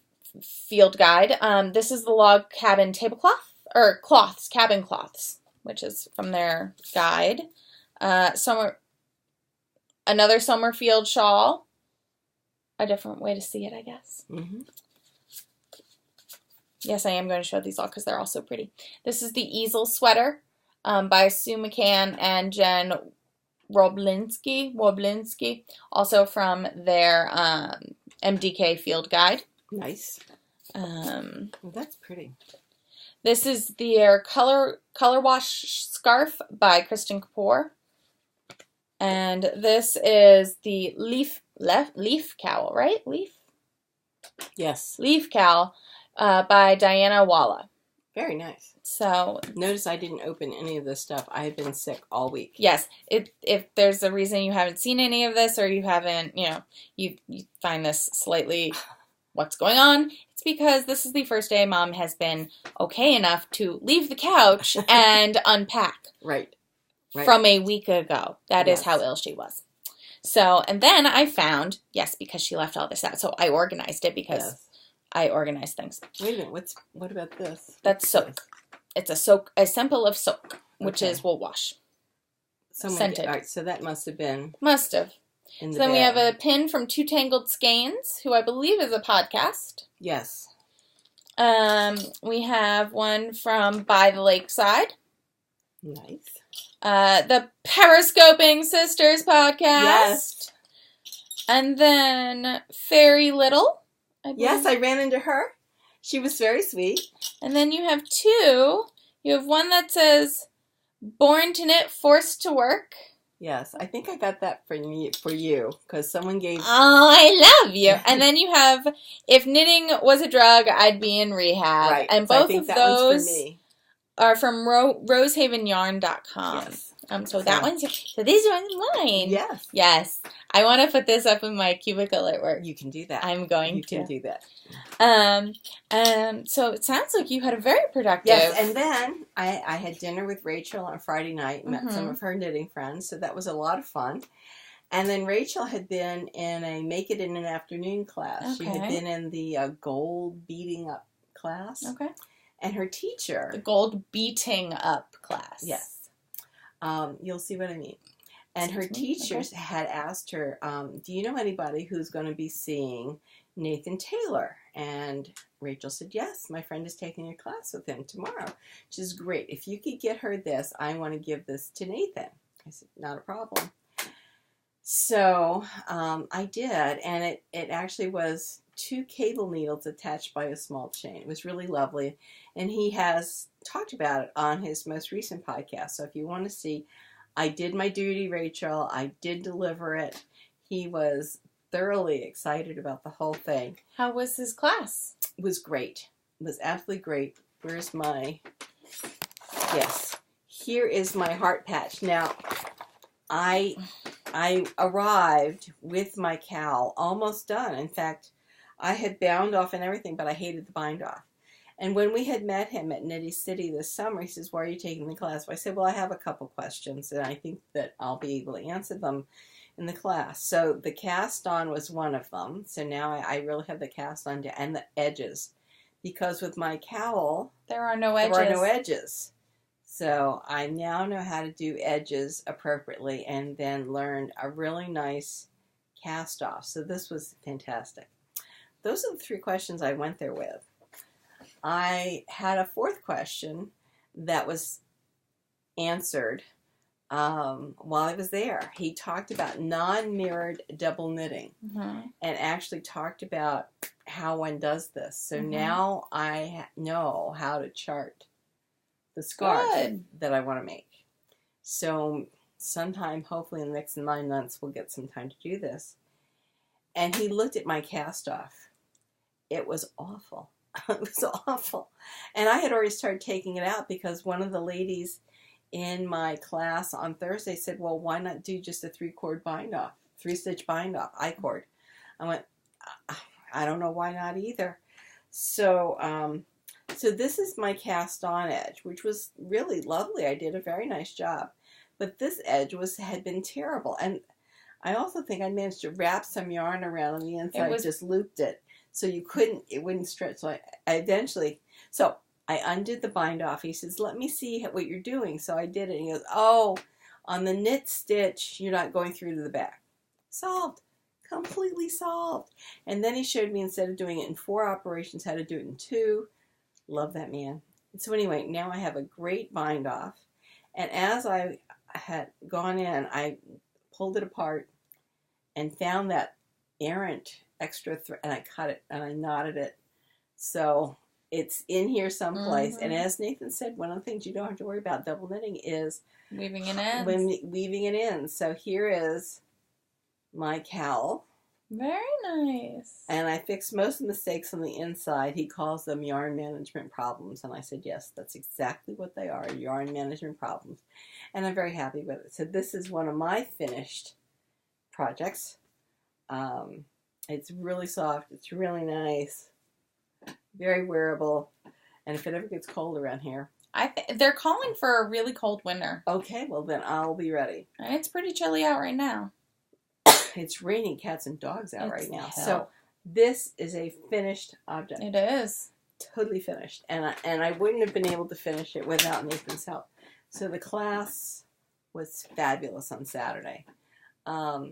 field guide. This is the log cabin tablecloth, or cloths, cabin cloths, which is from their guide. Another Sommerfield shawl. A different way to see it, I guess. Mm-hmm. Yes, I am going to show these all because they're all so pretty. This is the Easel sweater by Sue McCann and Jen Woblinski, also from their MDK field guide. Nice. Well, that's pretty. This is their color wash scarf by Kristen Kapoor. And this is the leaf cowl, right? Yes. Leaf cowl by Diana Walla. Very nice. So notice I didn't open any of this stuff. I have been sick all week. Yes. If there's a reason you haven't seen any of this, or you haven't, you find this slightly what's going on, it's because this is the first day Mom has been okay enough to leave the couch and unpack. Right. From a week ago. That is how ill she was. So, and then I found, because she left all this out. So I organized it because I organize things. Wait a minute. What about this? That's soak. It's a sample of soak, which is wool wash. Scented. All right, so that must have been. Must have. So then we have a pin from Two Tangled Skeins, who I believe is a podcast. Yes. We have one from By the Lakeside. Nice. The Periscoping Sisters podcast. Yes. And then Fairy Little. Yes, I ran into her. She was very sweet. And then you have two. You have one that says, Born to Knit, Forced to Work. Yes, I think I got that for you, because someone gave... Oh, I love you. And then you have, If Knitting Was a Drug, I'd Be in Rehab. Right, And so both of those are from rosehavensyarn.com. Yes. So that one's... So these are mine. Yes. Yes. I want to put this up in my cubicle at work. You can do that. I'm going to. You can do that. So it sounds like you had a very productive... Yes, and then I had dinner with Rachel on Friday night, met some of her knitting friends, so that was a lot of fun. And then Rachel had been in a Make It in an Afternoon class. Okay. She had been in the gold beating up class. Okay. And her teacher... The gold beating up class. Yes. You'll see what I mean. And her teachers had asked her, do you know anybody who's going to be seeing Nathan Taylor? And Rachel said, yes, my friend is taking a class with him tomorrow, which is great. If you could get her this, I want to give this to Nathan. I said, not a problem. So I did, and it actually was 2 cable needles attached by a small chain. It was really lovely, and he has talked about it on his most recent podcast. So if you want to see, I did my duty, Rachel. I did deliver it. He was thoroughly excited about the whole thing. How was his class? It was great. It was absolutely great. Where's my... Yes. Here is my heart patch. Now, I arrived with my cowl almost done. In fact, I had bound off and everything, but I hated the bind off. And when we had met him at Nitty City this summer, he says, why are you taking the class? Well, I said, well, I have a couple questions, and I think that I'll be able to answer them in the class. So the cast on was one of them. So now I really have the cast on and the edges. Because with my cowl, there are no edges. There are no edges. So I now know how to do edges appropriately and then learned a really nice cast off. So this was fantastic. Those are the 3 questions I went there with. I had a 4th question that was answered while I was there. He talked about non-mirrored double knitting and actually talked about how one does this. So now I know how to chart the scarf that I want to make. So sometime, hopefully in the next 9 months, we'll get some time to do this. And he looked at my cast off. It was awful. It was awful. And I had already started taking it out because one of the ladies in my class on Thursday said, well, why not do just a 3-cord bind off, 3-stitch bind off, I-cord. I went, I don't know why not either. So, so this is my cast on edge, which was really lovely. I did a very nice job. But this edge had been terrible. And I also think I managed to wrap some yarn around on the inside, just looped it. So it wouldn't stretch. So I undid the bind off. He says, let me see what you're doing. So I did it. And he goes, oh, on the knit stitch, you're not going through to the back. Solved. Completely solved. And then he showed me, instead of doing it in 4 operations, how to do it in 2. Love that man. So anyway, now I have a great bind off. And as I had gone in, I pulled it apart and found that errant extra thread, and I cut it and I knotted it. So it's in here someplace. And as Nathan said, one of the things you don't have to worry about double knitting is weaving it in. Weaving it in. So here is my cowl. Very nice. And I fixed most of the mistakes on the inside. He calls them yarn management problems. And I said, yes, that's exactly what they are, yarn management problems. And I'm very happy with it. So this is one of my finished projects. It's really soft. It's really nice. Very wearable. And if it ever gets cold around here. They're calling for a really cold winter. Okay, well then I'll be ready. And it's pretty chilly out right now. It's raining cats and dogs out right now. Hell. So this is a finished object. It is. Totally finished. And I wouldn't have been able to finish it without Nathan's help. So the class was fabulous on Saturday. I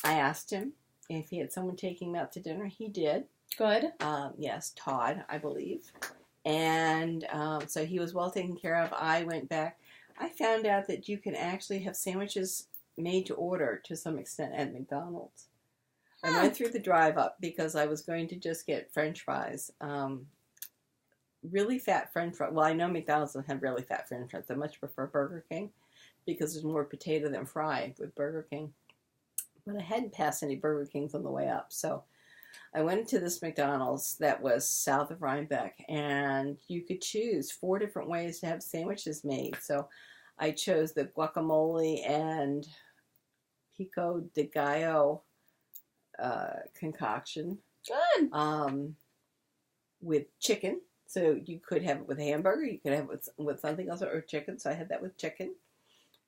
asked him if he had someone taking him out to dinner. He did. Good. Yes, Todd, I believe. And so he was well taken care of. I went back. I found out that you can actually have sandwiches made to order to some extent at McDonald's. I went through the drive up because I was going to just get French fries. Really fat French fries. Well, I know McDonald's doesn't have really fat French fries. I much prefer Burger King because there's more potato than fry with Burger King. But I hadn't passed any Burger Kings on the way up. So I went to this McDonald's that was south of Rhinebeck, and you could choose 4 different ways to have sandwiches made. So I chose the guacamole and pico de gallo concoction. Good. With chicken. So you could have it with a hamburger. You could have it with something else or chicken. So I had that with chicken.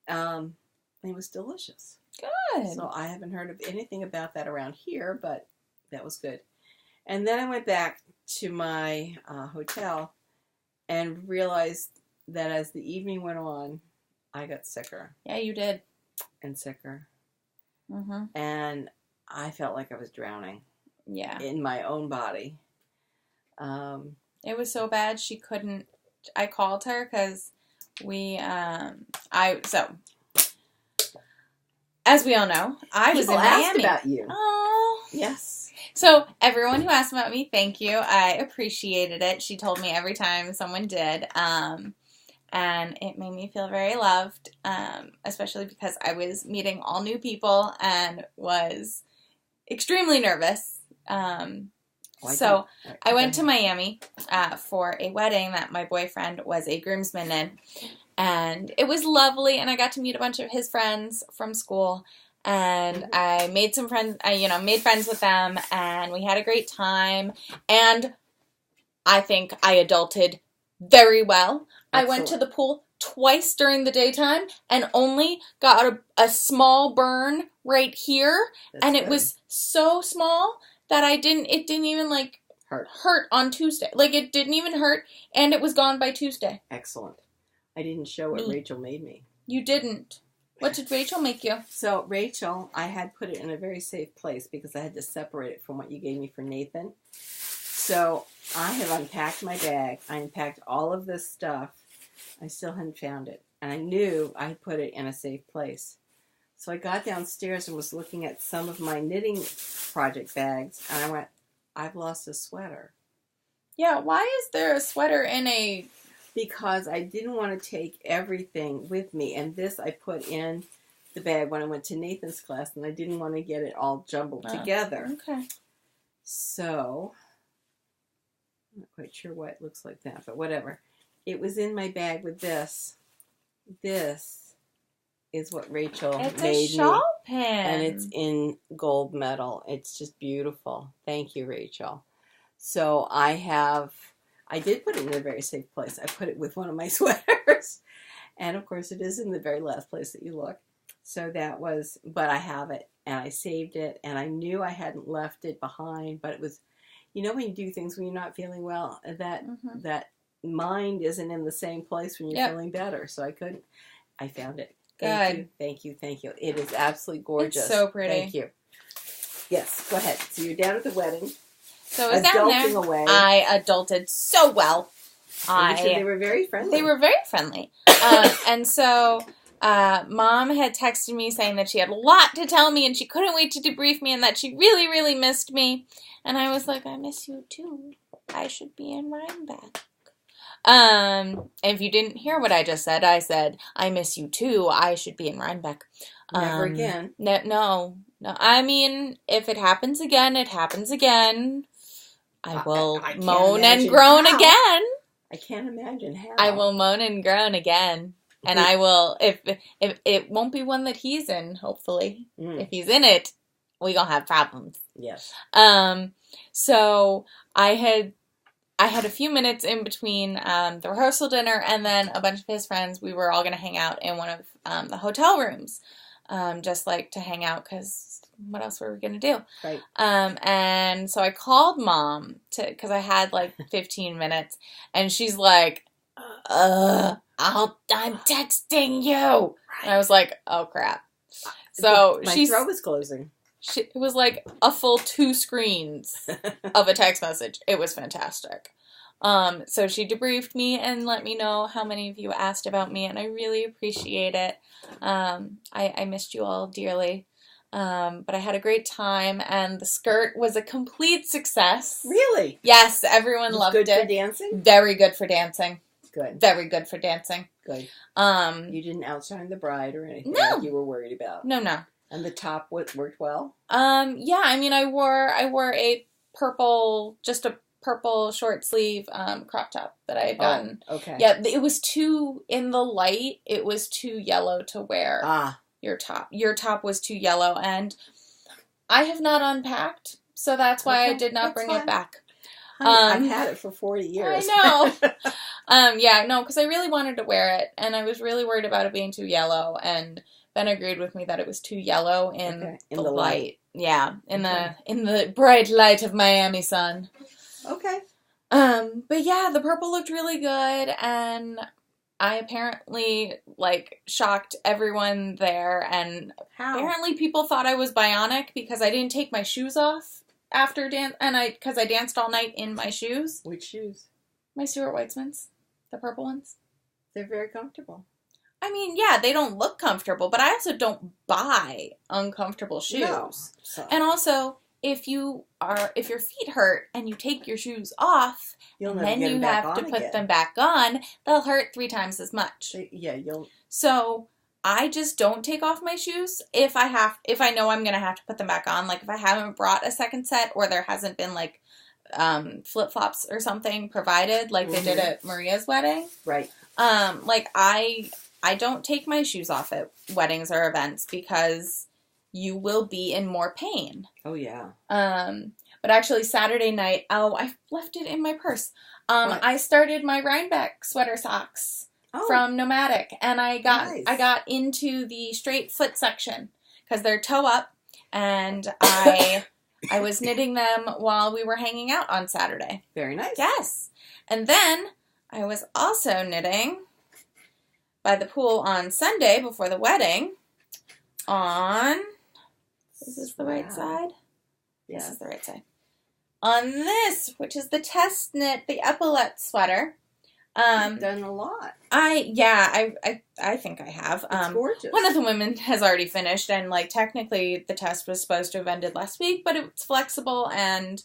It was delicious. Good. So I haven't heard of anything about that around here, but that was good. And then I went back to my hotel and realized that as the evening went on, I got sicker. Yeah, you did. And sicker. And I felt like I was drowning. Yeah. In my own body. It was so bad she couldn't. I called her because as we all know, I was in Miami. People asked about you. Oh. Yes. So everyone who asked about me, thank you. I appreciated it. She told me every time someone did. And it made me feel very loved, especially because I was meeting all new people and was extremely nervous. I went to Miami for a wedding that my boyfriend was a groomsman in. And it was lovely, and I got to meet a bunch of his friends from school, and I made some friends, made friends with them, and we had a great time, and I think I adulted very well. Excellent. I went to the pool twice during the daytime and only got a small burn right here, and it was so small that it didn't even, hurt on Tuesday. It didn't even hurt, and it was gone by Tuesday. Excellent. I didn't show what Me. Rachel made me. You didn't. What did Rachel make you? So Rachel, I had put it in a very safe place because I had to separate it from what you gave me for Nathan. So I have unpacked my bag. I unpacked all of this stuff. I still hadn't found it. And I knew I had put it in a safe place. So I got downstairs and was looking at some of my knitting project bags. And I went, I've lost a sweater. Yeah, why is there a sweater in a... Because I didn't want to take everything with me. And this I put in the bag when I went to Nathan's class. And I didn't want to get it all jumbled together. Okay. So, I'm not quite sure why it looks like that. But whatever. It was in my bag with this. This is what Rachel It's made a shawl me. pin. And it's in gold metal. It's just beautiful. Thank you, Rachel. So I did put it in a very safe place. I put it with one of my sweaters. And of course it is in the very last place that you look. So that was, but I have it and I saved it and I knew I hadn't left it behind, but it was, you know, when you do things when you're not feeling well, that mind isn't in the same place when you're feeling better. So I found it. Thank you. It is absolutely gorgeous. It's so pretty. Thank you. Yes, go ahead. So you're down at the wedding. So I was down there. Away. I adulted so well. They were very friendly. They were very friendly. And so Mom had texted me saying that she had a lot to tell me and she couldn't wait to debrief me and that she really, really missed me. And I was like, I miss you too. I should be in Rhinebeck. If you didn't hear what I just said, I said, I miss you too. I should be in Rhinebeck. Never again. No. I mean, if it happens again, it happens again. I will moan and groan again. I can't imagine how. I will moan and groan again. And I will, if it won't be one that he's in, hopefully. If he's in it, we gonna have problems. Yes. So I had a few minutes in between the rehearsal dinner and then a bunch of his friends. We were all gonna hang out in one of the hotel rooms, just like to hang out because what else were we gonna do? Right. And so I called Mom because I had like 15 minutes, and she's like, I'm texting you. Right. And I was like, oh crap. So my throat was closing. It was like a full 2 screens of a text message. It was fantastic. So she debriefed me and let me know how many of you asked about me, and I really appreciate it. I missed you all dearly. But I had a great time, and the skirt was a complete success. Really? Yes, everyone loved it. Good for dancing? Very good for dancing. Good. Very good for dancing. Good. You didn't outshine the bride or anything like you were worried about. No. And the top worked well? Yeah, I mean, I wore a purple short sleeve crop top that I had gotten. Okay. Yeah, it was too, in the light, it was too yellow to wear your top. Your top was too yellow, and I have not unpacked, so that's why I did not bring it back. Honey, I've had it for 40 years. I know. Because I really wanted to wear it, and I was really worried about it being too yellow, and Ben agreed with me that it was too yellow in the light. Yeah, in the bright light of Miami sun. Okay. But yeah, the purple looked really good, and I apparently shocked everyone there, and apparently people thought I was bionic because I didn't take my shoes off after dance, and because I danced all night in my shoes. Which shoes? My Stuart Weitzmans, the purple ones. They're very comfortable. I mean, yeah, they don't look comfortable, but I also don't buy uncomfortable shoes. No. And also, if your feet hurt and you take your shoes off, and then you have to put them back on, they'll hurt 3 times as much. So I just don't take off my shoes if I know I'm gonna have to put them back on. Like if I haven't brought a second set or there hasn't been flip-flops or something provided like they did at Maria's wedding. Right. I don't take my shoes off at weddings or events because you will be in more pain. Oh, yeah. But actually Saturday night, I left it in my purse. I started my Rhinebeck sweater socks from Nomadic, and I got into the straight foot section because they're toe up, and I was knitting them while we were hanging out on Saturday. Very nice. Yes. And then I was also knitting by the pool on Sunday before the wedding on, is this the right side? Yeah. This is the right side. On this, which is the test knit, the epaulette sweater. You've done a lot. I think I have. It's gorgeous. One of the women has already finished, and like technically the test was supposed to have ended last week, but it's flexible and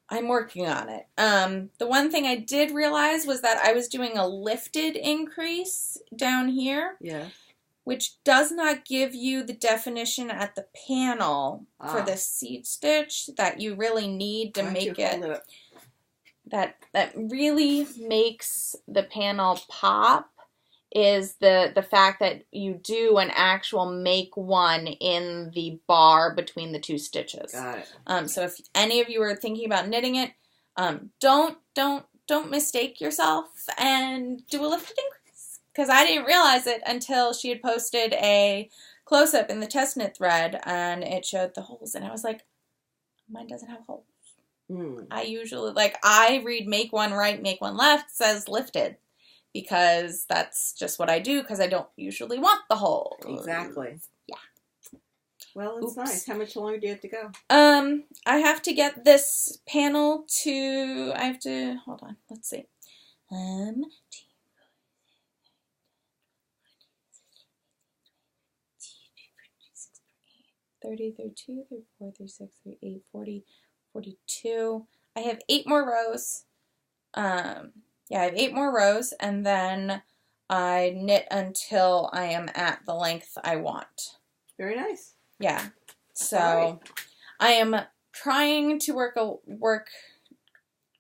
I'm working on it. The one thing I did realize was that I was doing a lifted increase down here. Yeah. Which does not give you the definition at the panel for the seat stitch that you really need to make it. That really makes the panel pop is the fact that you do an actual make one in the bar between the two stitches. Got it. So if any of you are thinking about knitting it, don't mistake yourself and do a lifted increase. Because I didn't realize it until she had posted a close-up in the test knit thread, and it showed the holes, and I was like, mine doesn't have holes. I usually, I read make one right, make one left, says lifted, because that's just what I do, because I don't usually want the hole. Exactly. Yeah. Well, it's nice. How much longer do you have to go? I have to get this panel hold on, let's see. 30, 32, 34, 36, 38, 40, 42. I have 8 more rows. I have 8 more rows, and then I knit until I am at the length I want. Very nice. Yeah. So I am trying to work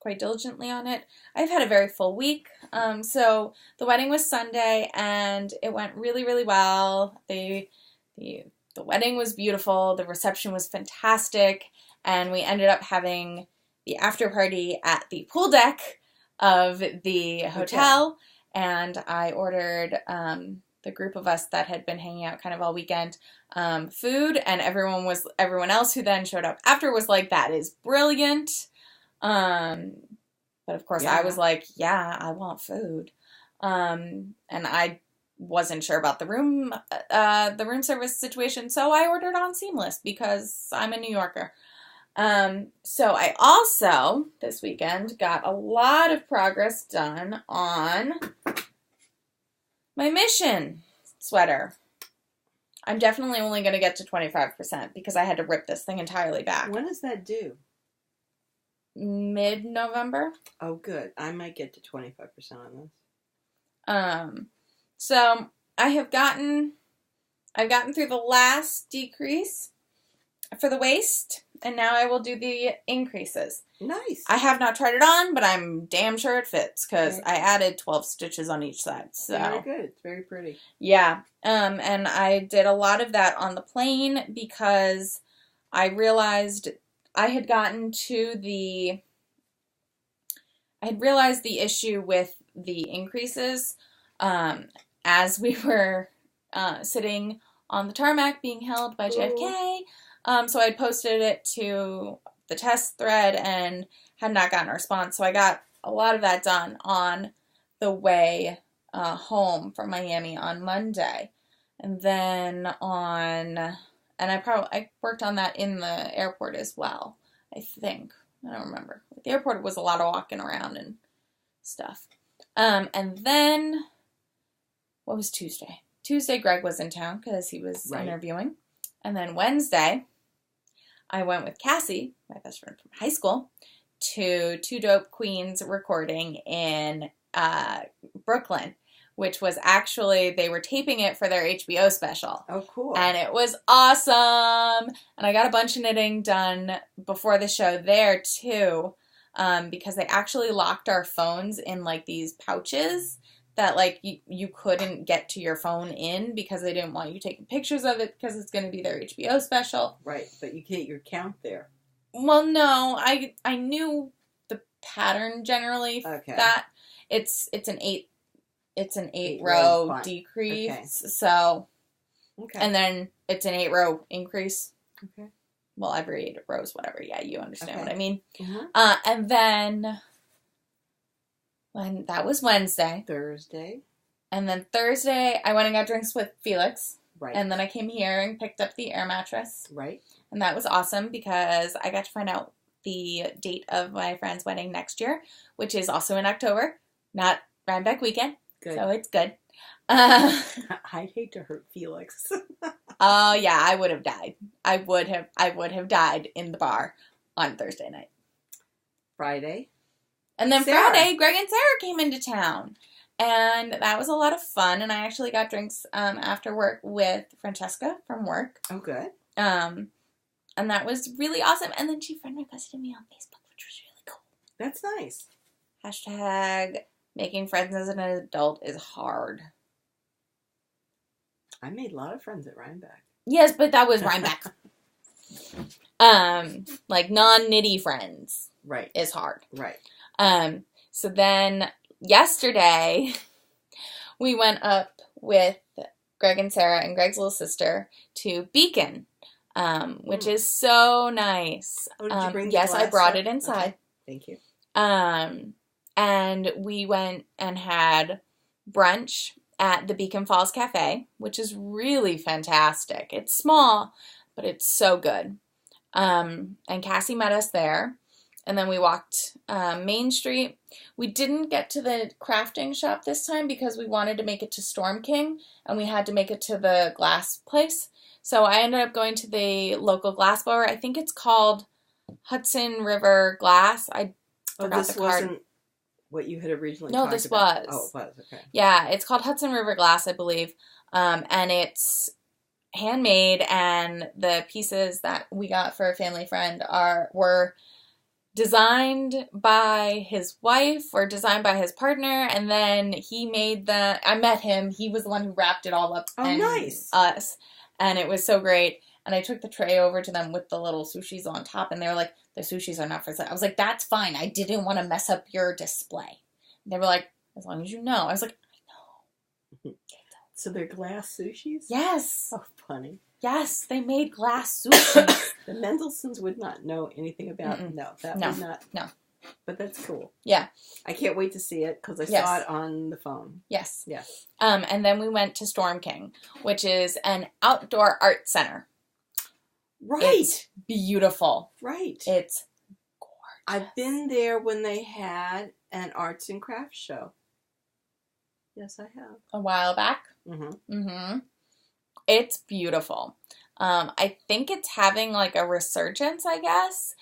quite diligently on it. I've had a very full week. So the wedding was Sunday, and it went really, really well. The wedding was beautiful. The reception was fantastic. And we ended up having the after party at the pool deck of the hotel. And I ordered the group of us that had been hanging out kind of all weekend food. And everyone else who then showed up after was like, that is brilliant. But of course I was like, yeah, I want food. And I wasn't sure about the room service situation, so I ordered on Seamless because I'm a New Yorker. So I also, this weekend, got a lot of progress done on my Mission sweater. I'm definitely only going to get to 25% because I had to rip this thing entirely back. When is that due? Mid-November. Oh, good. I might get to 25% on this. So I've gotten through the last decrease for the waist, and now I will do the increases. Nice. I have not tried it on, but I'm damn sure it fits because I added 12 stitches on each side. So very good. It's very pretty. Yeah. And I did a lot of that on the plain because I realized the issue with the increases as we were sitting on the tarmac being held by JFK. So I posted it to the test thread and had not gotten a response. So I got a lot of that done on the way home from Miami on Monday. And then I worked on that in the airport as well, I think. I don't remember. The airport was a lot of walking around and stuff. And then, what was Tuesday? Tuesday, Greg was in town because he was interviewing. And then Wednesday, I went with Cassie, my best friend from high school, to Two Dope Queens recording in Brooklyn, which was actually, they were taping it for their HBO special. Oh, cool. And it was awesome. And I got a bunch of knitting done before the show there, too, because they actually locked our phones in, like, these pouches that, like, you couldn't get to your phone in because they didn't want you taking pictures of it because it's going to be their HBO special. Right, but you get your count there. Well, no, I knew the pattern generally. Okay. That it's an 8 row decrease. Okay. So, and then it's an 8 row increase. Okay. Well, every 8 rows, whatever. Yeah, you understand what I mean. Mm-hmm. And then when that was Wednesday. Thursday. And then Thursday, I went and got drinks with Felix. Right. And then I came here and picked up the air mattress. Right. And that was awesome because I got to find out the date of my friend's wedding next year, which is also in October, not Rhinebeck weekend. Good. So it's good. I'd hate to hurt Felix. Oh, yeah, I would have died. I would have died in the bar on Thursday night. Friday. And then Sarah. Friday, Greg and Sarah came into town. And that was a lot of fun. And I actually got drinks after work with Francesca from work. Oh, good. And that was really awesome. And then she friend requested me on Facebook, which was really cool. That's nice. Hashtag making friends as an adult is hard. I made a lot of friends at Rhinebeck. Yes, but that was Rhinebeck. Like non-nitty friends. Right. Is hard. Right. So then yesterday we went up with Greg and Sarah and Greg's little sister to Beacon, which is so nice. Oh, did you bring the yes, I glass brought up? it inside. Okay. Thank you. And we went and had brunch at the Beacon Falls Cafe, which is really fantastic. It's small, but it's so good. And Cassie met us there. And then we walked Main Street. We didn't get to the crafting shop this time because we wanted to make it to Storm King, and we had to make it to the glass place. So I ended up going to the local glass blower. I think it's called Hudson River Glass. I forgot this the card. wasn't what you had originally No, talked this about. was. Oh, it was. Okay. Yeah, it's called Hudson River Glass, I believe. And it's handmade, and the pieces that we got for a family friend were designed by his wife or designed by his partner, and then he made I met him. He was the one who wrapped it all up. Oh, and nice. Us. And it was so great. And I took the tray over to them with the little sushis on top, and they were like, the sushis are not for sale. I was like, that's fine. I didn't want to mess up your display. And they were like, as long as you know. I was like, I know. So they're glass sushis? Yes. Oh, funny. Yes, they made glass sushi. The Mendelssohns would not know anything about Mm-mm. No, that No. would not. No. But that's cool. Yeah. I can't wait to see it because I Yes. saw it on the phone. Yes. Yeah. And then we went to Storm King, which is an outdoor art center. Right. It's beautiful. Right. It's gorgeous. I've been there when they had an arts and crafts show. Yes, I have. A while back. Mm-hmm. Mm-hmm. It's beautiful. I think it's having like a resurgence, I guess.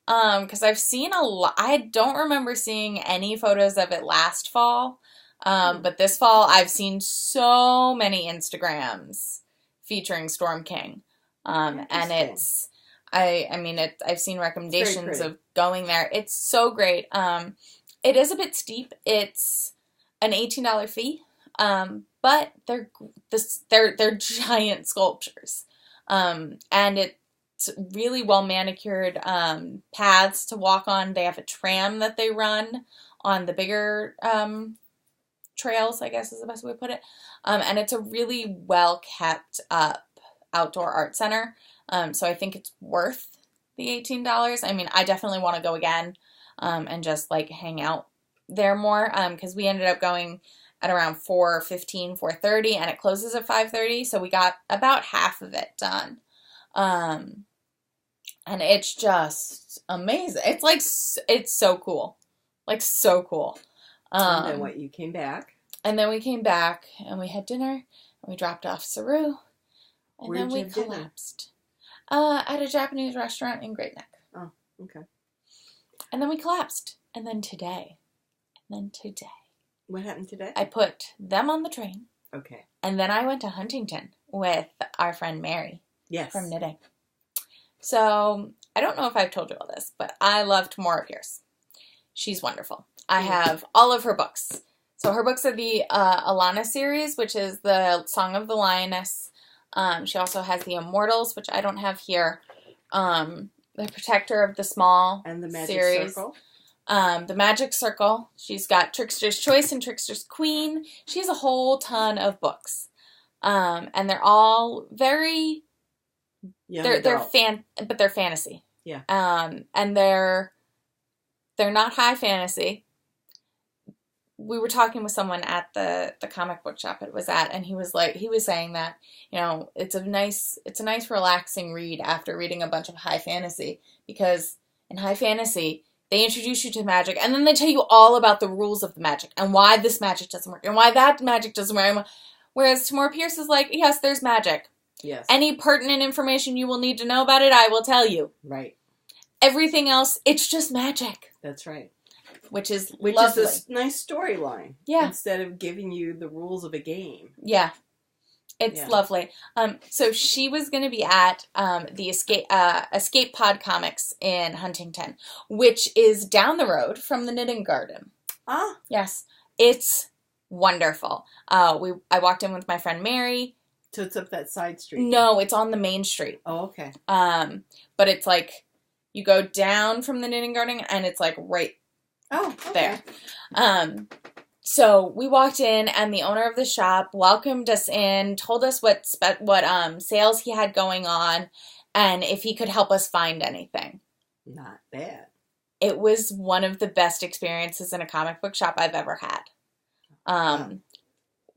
Because I've seen a lot. I don't remember seeing any photos of it last fall. But this fall, I've seen so many Instagrams featuring Storm King. And it's, I've seen recommendations of going there. It's so great. It is a bit steep. It's an $18 fee. But they're giant sculptures. And it's really well manicured paths to walk on. They have a tram that they run on the bigger trails, I guess is the best way to put it. And it's a really well kept up outdoor art center. So I think it's worth the $18. I mean, I definitely want to go again and just like hang out there more because we ended up going at around 4:15, 4:30, and it closes at 5:30, so we got about half of it done. And it's just amazing. It's like, it's so cool. Like, so cool. And then what, you came back? And then we came back, and we had dinner, and we dropped off Saru, and Where'd then you we have dinner? collapsed. At a Japanese restaurant in Great Neck. Oh, okay. And then we collapsed. And then today. What happened today? I put them on the train. Okay. And then I went to Huntington with our friend Mary. Yes. From knitting. So, I don't know if I've told you all this, but I love Tamara Pierce. She's wonderful. I have all of her books. So, her books are the Alana series, which is the Song of the Lioness. She also has the Immortals, which I don't have here. The Protector of the Small And the Magic series. Circle. The Magic Circle. She's got Trickster's Choice and Trickster's Queen. She has a whole ton of books. And they're all very... Young but they're fantasy. Yeah. And they're not high fantasy. we were talking with someone at the comic book shop it was at, and he was saying that, you know, it's a nice relaxing read after reading a bunch of high fantasy, because in high fantasy they introduce you to magic and then they tell you all about the rules of the magic and why this magic doesn't work and why that magic doesn't work. Whereas Tamara Pierce is like, yes, there's magic. Yes. Any pertinent information you will need to know about it, I will tell you. Right. Everything else, it's just magic. That's right. Which is lovely. Is a nice storyline. Yeah. Instead of giving you the rules of a game. Yeah. It's lovely. So she was going to be at the Escape Pod Comics in Huntington, which is down the road from the Knitting Garden. Ah. Yes. It's wonderful. I walked in with my friend Mary. So it's up that side street? No, it's on the main street. Oh, okay. But it's like, you go down from the Knitting Garden and it's like right there. So we walked in and the owner of the shop welcomed us in, told us what sales he had going on and if he could help us find anything. Not bad. It was one of the best experiences in a comic book shop I've ever had.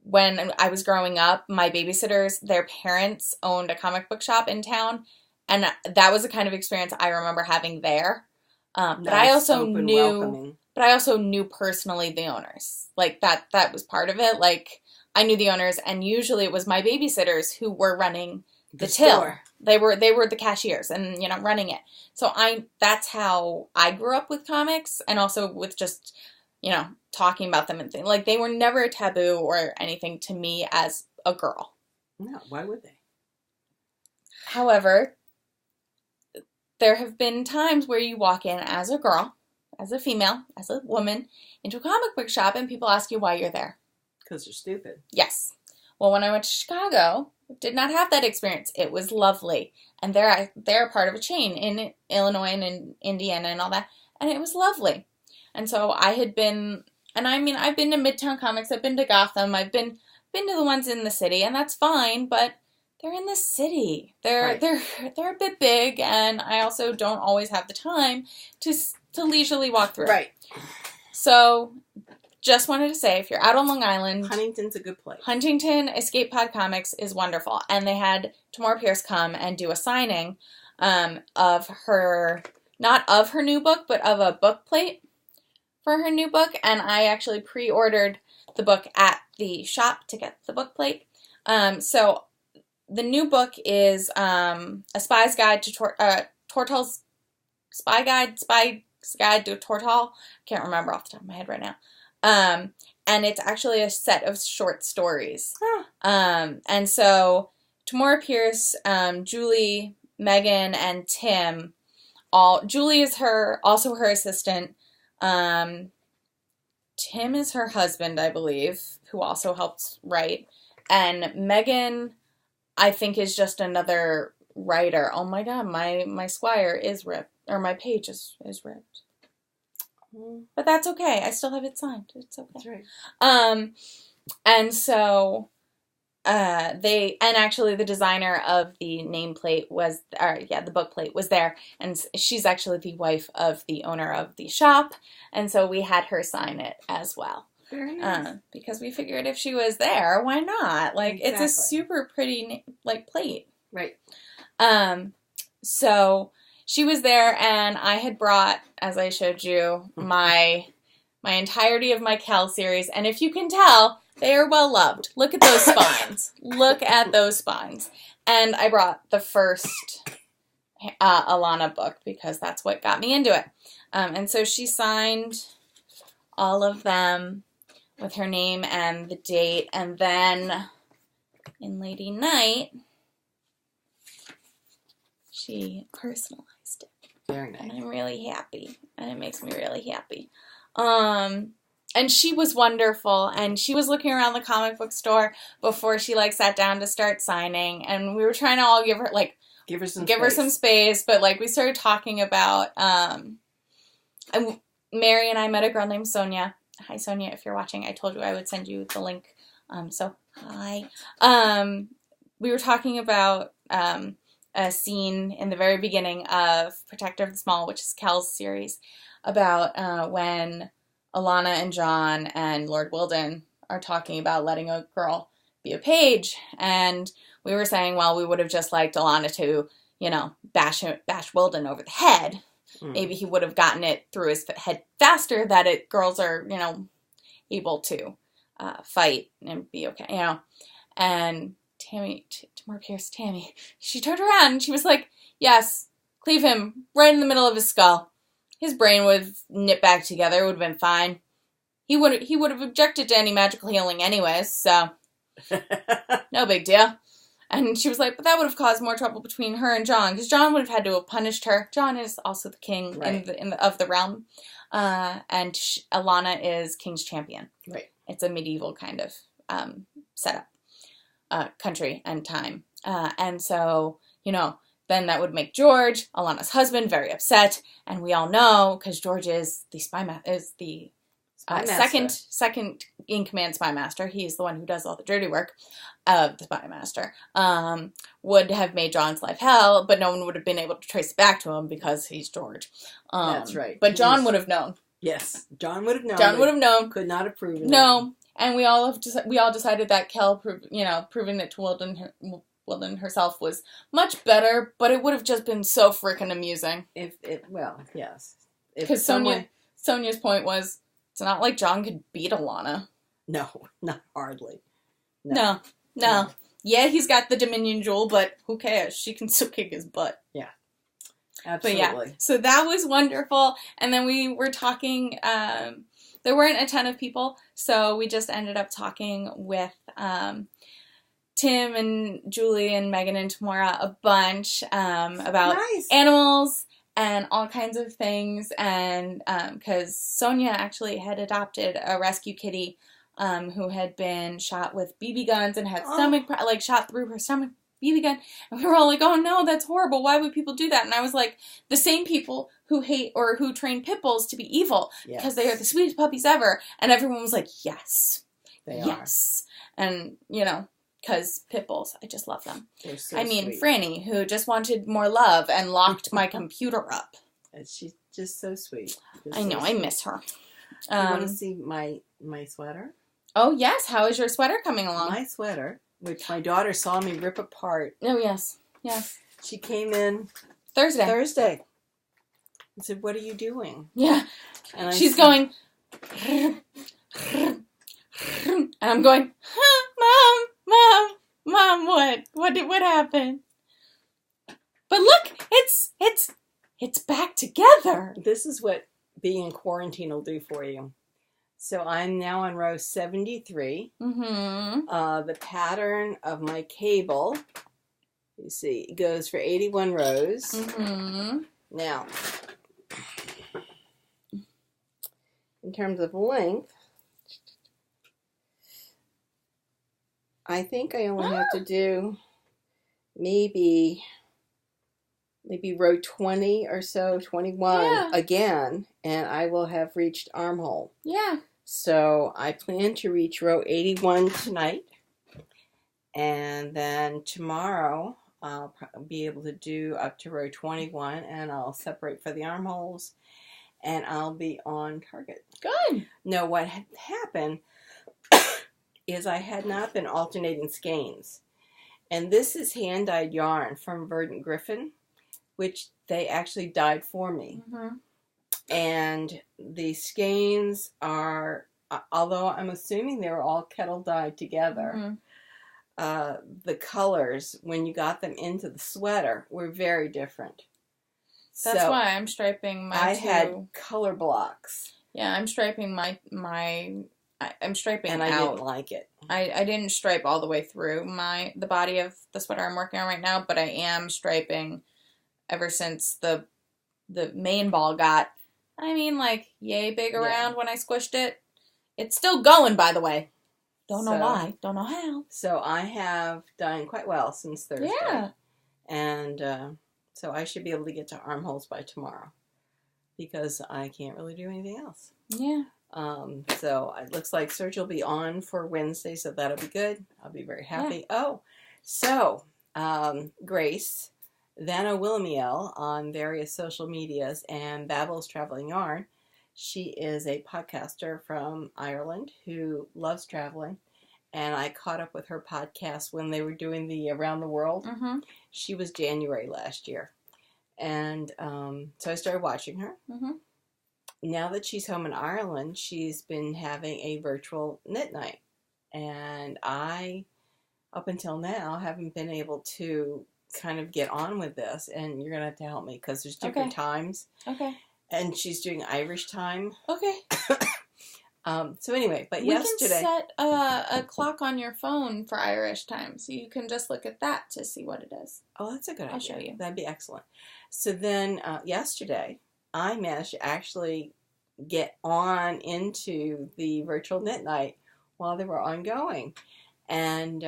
When I was growing up, my babysitters, their parents owned a comic book shop in town, and that was the kind of experience I remember having there. But I also knew personally the owners. Like that was part of it. Like I knew the owners, and usually it was my babysitters who were running the till. Store. They were the cashiers and, you know, running it. So that's how I grew up with comics, and also with just, you know, talking about them and things. Like they were never a taboo or anything to me as a girl. No, why would they? However, there have been times where you walk in as a girl, as a female, as a woman, into a comic book shop and people ask you why you're there. Because they're stupid. Yes. Well, when I went to Chicago, did not have that experience. It was lovely. And they're part of a chain in Illinois and in Indiana and all that. And it was lovely. And so I had been, and I mean, I've been to Midtown Comics, I've been to Gotham, I've been to the ones in the city, and that's fine, but they're in the city. They're a bit big, and I also don't always have the time to leisurely walk through. Right. So, just wanted to say, if you're out on Long Island, Huntington's a good place. Huntington Escape Pod Comics is wonderful, and they had Tamara Pierce come and do a signing of her, not of her new book, but of a book plate for her new book, and I actually pre-ordered the book at the shop to get the book plate. So the new book is a spy's guide to Tortall's spy's guide to Tortall. Can't remember off the top of my head right now. And it's actually a set of short stories. Huh. And so Tamara Pierce, Julie, Meghan, and Tim, Julie is also her assistant. Tim is her husband, I believe, who also helps write. And Meghan, I think, is just another writer. Oh my god, my squire is ripped. Or my page is ripped. But that's okay. I still have it signed. It's okay. That's right. And so actually the designer of the nameplate the book plate was there, and she's actually the wife of the owner of the shop, and so we had her sign it as well. Very nice. Because we figured if she was there, why not? Like, exactly. It's a super pretty plate. Right. So she was there, and I had brought, as I showed you, my entirety of my Cowl series, and if you can tell, they are well loved. Look at those spines. Look at those spines. And I brought the first Alana book because that's what got me into it. And so she signed all of them with her name and the date. And then in Lady Night, she personalized it. Very nice. And I'm really happy. And it makes me really happy. And she was wonderful, and she was looking around the comic book store before she sat down to start signing, and we were trying to all give her some space, but we started talking about and Mary and I met a girl named Sonia. Hi Sonia, if you're watching, I told you I would send you the link. So hi. We were talking about a scene in the very beginning of Protector of the Small, which is Cowl's series, about when Alana and John and Lord Wilden are talking about letting a girl be a page. And we were saying, well, we would have just liked Alana to, bash Wilden over the head. Maybe he would have gotten it through his head faster, that girls are, able to fight and be okay, And Tamara Pierce, she turned around and she was like, yes, cleave him right in the middle of his skull. His brain would have knit back together. It would have been fine. He would have objected to any magical healing anyways, so no big deal. And she was like, but that would have caused more trouble between her and John, because John would have had to have punished her. John is also the king of the realm, and Alana is king's champion. Right. It's a medieval kind of setup, country and time, and so then that would make George, Alana's husband, very upset, and we all know because George is the second in command spy master. He's the one who does all the dirty work of the spy master. Would have made John's life hell, but no one would have been able to trace it back to him because he's George. That's right. But John would have known. Yes, John would have known. John would have known. Could not have proven it. No, and we all decided that Kel proving that to Wilden herself was much better, but it would have just been so freaking amusing. Yes. Because Sonia's point was, it's not like John could beat Alana. No, not hardly. No. Yeah, he's got the Dominion Jewel, but who cares? She can still kick his butt. Yeah. Absolutely. But yeah, so that was wonderful. And then we were talking, there weren't a ton of people, so we just ended up talking with Tim and Julie and Meghan and Tamara a bunch about animals and all kinds of things. And because Sonia actually had adopted a rescue kitty who had been shot with BB guns and had shot through her stomach BB gun. And we were all like, oh no, that's horrible. Why would people do that? And I was like, the same people who hate or who train pit bulls to be evil because they are the sweetest puppies ever. And everyone was like, yes. They are. And, because pit bulls, I just love them. They're so sweet. Franny, who just wanted more love and locked my computer up. And she's just so sweet. I know, I miss her. You want to see my sweater? Oh, yes. How is your sweater coming along? My sweater, which my daughter saw me rip apart. Oh, yes. She came in Thursday. And said, what are you doing? Yeah. And she's going, and I'm going, Mom, what happened? But look, it's back together. This is what being in quarantine will do for you. So I'm now on row 73. Mm-hmm. The pattern of my cable, you see, goes for 81 rows. Mm-hmm. Now, in terms of length, I think I only have to do maybe row 20 or so, 21 again, and I will have reached armhole. Yeah. So I plan to reach row 81 tonight, and then tomorrow I'll be able to do up to row 21, and I'll separate for the armholes, and I'll be on target. Good. No, what had happened is I had not been alternating skeins, and this is hand-dyed yarn from Verdant Griffin, which they actually dyed for me. Mm-hmm. And the skeins are, although I'm assuming they were all kettle dyed together, the colors, when you got them into the sweater, were very different. That's why I'm striping my I had color blocks. Yeah, I'm striping I'm striping and out. I didn't like it. I didn't stripe all the way through the body of the sweater I'm working on right now, but I am striping ever since the main ball got, yay big around when I squished it. It's still going, by the way. Don't know why. Don't know how. So I have done quite well since Thursday. Yeah. And so I should be able to get to armholes by tomorrow because I can't really do anything else. Yeah. So it looks like Serge will be on for Wednesday, so that'll be good. I'll be very happy. Yeah. Oh, so Grace, Vanna Willemiel on various social medias and Babel's Traveling Yarn She is a podcaster from Ireland who loves traveling. And I caught up with her podcast when they were doing the Around the World. Mm-hmm. She was January last year. And so I started watching her. Mm-hmm. Now that she's home in Ireland, she's been having a virtual knit night. And I, up until now, haven't been able to kind of get on with this. And you're going to have to help me because there's different times. Okay. And she's doing Irish time. Okay. So anyway, but we yesterday... can set a clock on your phone for Irish time, so you can just look at that to see what it is. Oh, that's a good idea. I'll show you. That'd be excellent. So then yesterday, I managed to actually get on into the virtual knit night while they were ongoing. And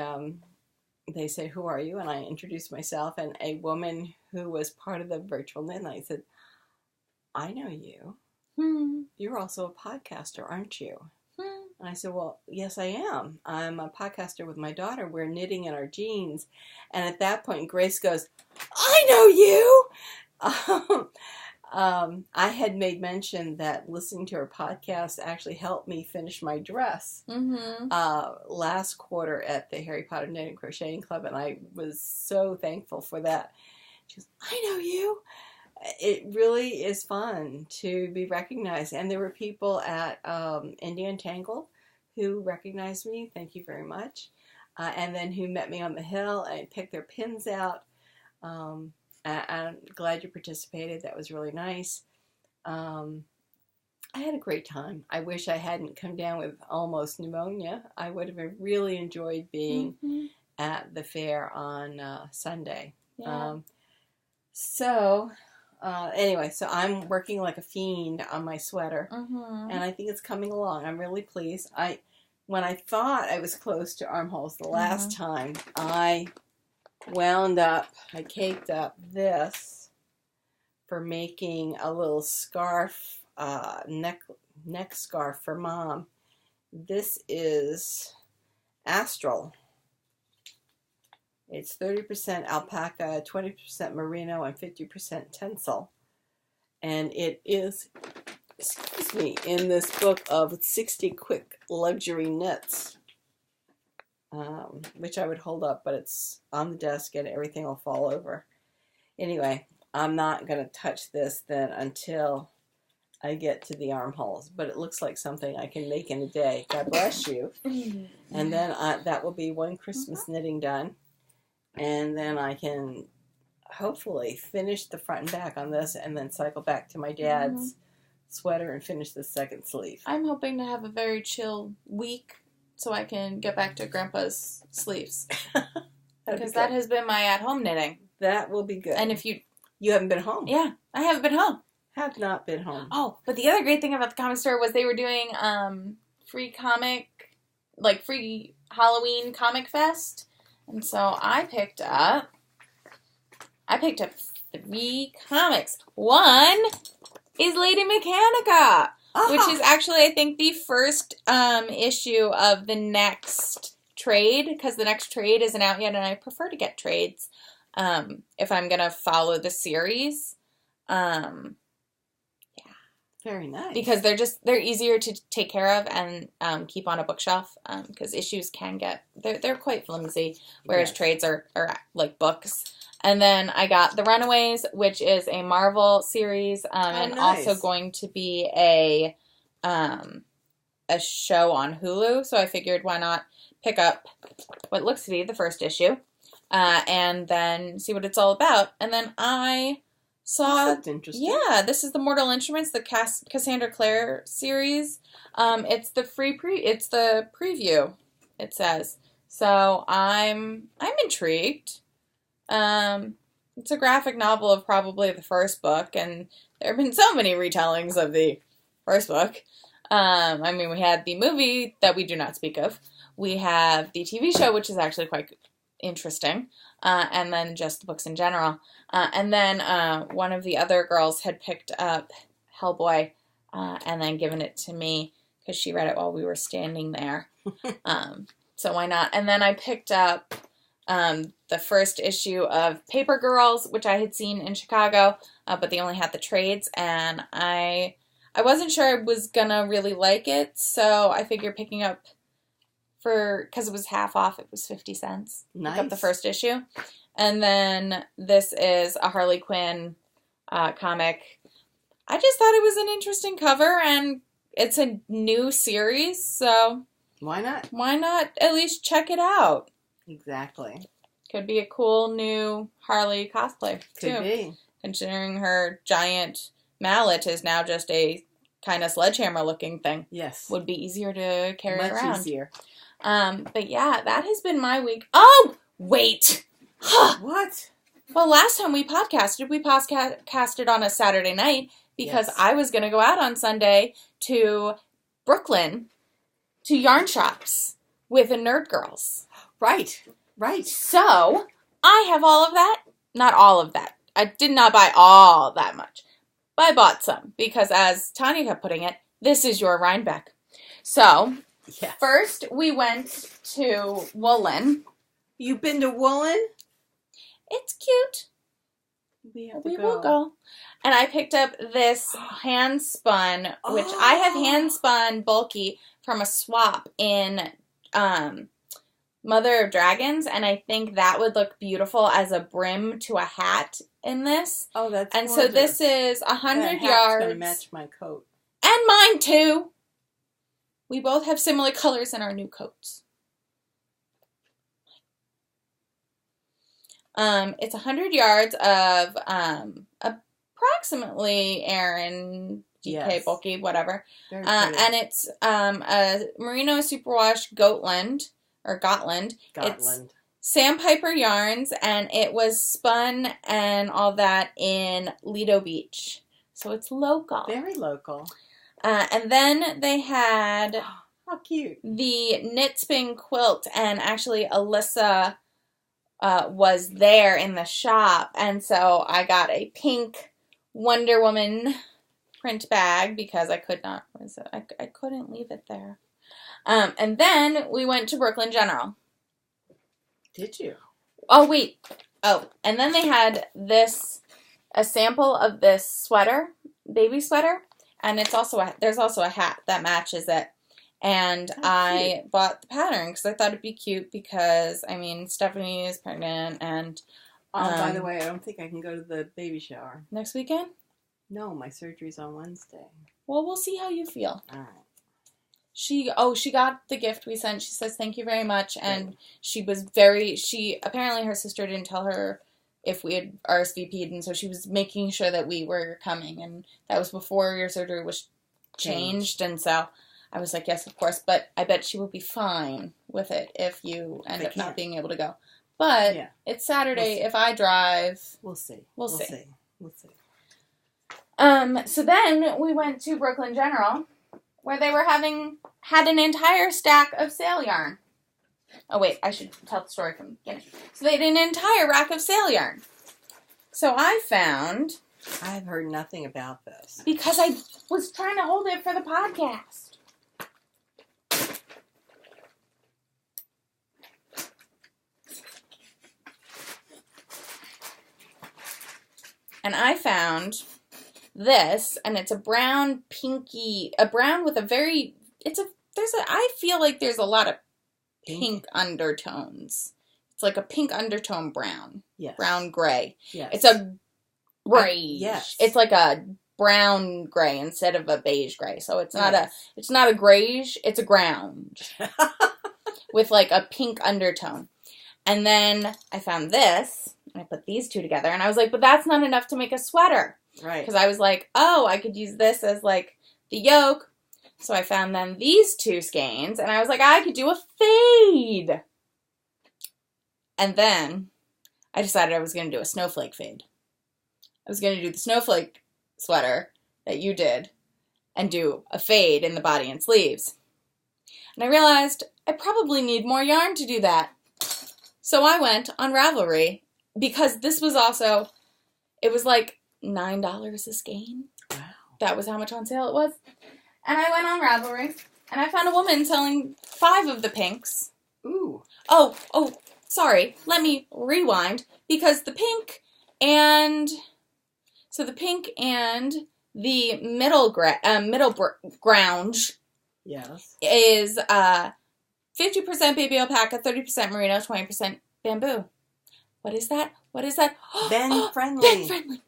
they said, "Who are you?" And I introduced myself, and a woman who was part of the virtual knit night said, "I know you. You're also a podcaster, aren't you?" And I said, "Well, yes, I am. I'm a podcaster with my daughter. We're knitting in our jeans." And at that point, Grace goes, "I know you." I had made mention that listening to her podcast actually helped me finish my dress last quarter at the Harry Potter Knitting and Crocheting Club, and I was so thankful for that. She goes, "I know you." It really is fun to be recognized. And there were people at Untangled who recognized me. Thank you very much. And then who met me on the hill and picked their pins out. I'm glad you participated. That was really nice. I had a great time. I wish I hadn't come down with almost pneumonia. I would have really enjoyed being at the fair on Sunday. Yeah. Anyway, so I'm working like a fiend on my sweater, Mm-hmm. and I think it's coming along. I'm really pleased. When I thought I was close to armholes the last time, I caked up this for making a little scarf, neck scarf for Mom. This is Astral. It's 30% alpaca, 20% merino, and 50% tencel. And it is, in this book of 60 quick luxury knits, which I would hold up, but it's on the desk and everything will fall over. Anyway, I'm not going to touch this then until I get to the armholes, but it looks like something I can make in a day. God bless you. And then that will be one Christmas knitting done. And then I can hopefully finish the front and back on this and then cycle back to my dad's sweater and finish the second sleeve. I'm hoping to have a very chill week so I can get back to Grandpa's sleeves. Because that has been my at-home knitting. That will be good. And if you haven't been home. Yeah, I haven't been home. Have not been home. Oh, but the other great thing about the comic store was they were doing free Halloween comic fest. And so I picked up 3 comics. One is Lady Mechanica, which is actually, I think, the first issue of the next trade, because the next trade isn't out yet, and I prefer to get trades if I'm going to follow the series. Very nice. Because they're easier to take care of and keep on a bookshelf, because issues can get, they're quite flimsy, whereas trades are like books. And then I got The Runaways, which is a Marvel series, and also going to be a show on Hulu. So I figured, why not pick up what looks to be the first issue, and then see what it's all about. And then I saw, that's interesting. Yeah, this is the Mortal Instruments, the Cassandra Clare series. It's the it's the preview, it says. So I'm intrigued. It's a graphic novel of probably the first book, and there have been so many retellings of the first book. I mean, we had the movie that we do not speak of. We have the TV show, which is actually quite interesting. And then just the books in general. And then one of the other girls had picked up Hellboy and then given it to me because she read it while we were standing there. So why not? And then I picked up the first issue of Paper Girls, which I had seen in Chicago, but they only had the trades. And I I wasn't sure I was gonna really like it, so I figured picking up because it was half off, it was 50 cents. Nice. Pick up the first issue. And then this is a Harley Quinn comic. I just thought it was an interesting cover, and it's a new series, so why not? Why not at least check it out? Exactly. Could be a cool new Harley cosplay, too. Could be. Considering her giant mallet is now just a kind of sledgehammer-looking thing. Yes. Would be easier to carry Much around. Much easier. But yeah, that has been my week. Oh! Wait! What? Well, last time we podcasted on a Saturday night because I was going to go out on Sunday to Brooklyn to yarn shops with the NerdGirls. Right. So, I have all of that. Not all of that. I did not buy all that much. But I bought some because, as Tanya kept putting it, this is your Rhinebeck. So, first we went to Woolen. You've been to Woolen? It's cute. We will go. And I picked up this hand spun, which I have hand spun bulky from a swap in Mother of Dragons, and I think that would look beautiful as a brim to a hat in this. Oh, that's and gorgeous. So this is 100 that yards. Going to match my coat. And mine too. We both have similar colors in our new coats. It's 100 yards of approximately Aran DK bulky, whatever. And it's a merino superwash Gotland. It's Sandpiper yarns, and it was spun and all that in Lido Beach. So it's local. Very local. And then they had how cute the knit spin quilt, and actually Alyssa was there in the shop, and so I got a pink Wonder Woman print bag because I could not. I couldn't leave it there. And then we went to Brooklyn General. Did you? Oh, wait. Oh, and then they had a sample of this sweater, baby sweater, and there's also a hat that matches it. And I bought the pattern because I thought it'd be cute because, I mean, Stephanie is pregnant and... by the way, I don't think I can go to the baby shower. Next weekend? No, my surgery's on Wednesday. Well, we'll see how you feel. All right. She got the gift we sent. She says, thank you very much. And she was apparently her sister didn't tell her if we had RSVP'd, and so she was making sure that we were coming. And that was before your surgery was changed. And so I was like, yes, of course. But I bet she will be fine with it if you end up not being able to go. But it's Saturday. If I drive... We'll see. We'll see. We'll see. So then we went to Brooklyn General, where they had an entire stack of sale yarn. Oh, wait, I should tell the story from the beginning. So they had an entire rack of sale yarn. So I've heard nothing about this. Because I was trying to hold it for the podcast. And I found this, and it's a brown with a very, I feel like there's a lot of pink undertones. It's like a pink undertone brown. Yes. Brown gray. Yes. It's a beige. Yes. It's like a brown gray instead of a beige gray. So it's not a grayish, it's a ground. With like a pink undertone. And then I found this, and I put these two together, and I was like, but that's not enough to make a sweater. Right. Because I was like, oh, I could use this as, like, the yoke. So I found then these two skeins, and I was like, I could do a fade. And then I decided I was going to do a snowflake fade. I was going to do the snowflake sweater that you did and do a fade in the body and sleeves. And I realized I probably need more yarn to do that. So I went on Ravelry because this was also, it was like $9 a skein. Wow. That was how much on sale it was. And I went on Ravelry and I found a woman selling 5 of the pinks. Ooh. Oh, sorry. Let me rewind because the pink and the ground Yes. is 50% baby alpaca, 30% merino, 20% bamboo. What is that? What is that? Ben friendly. Ben friendly.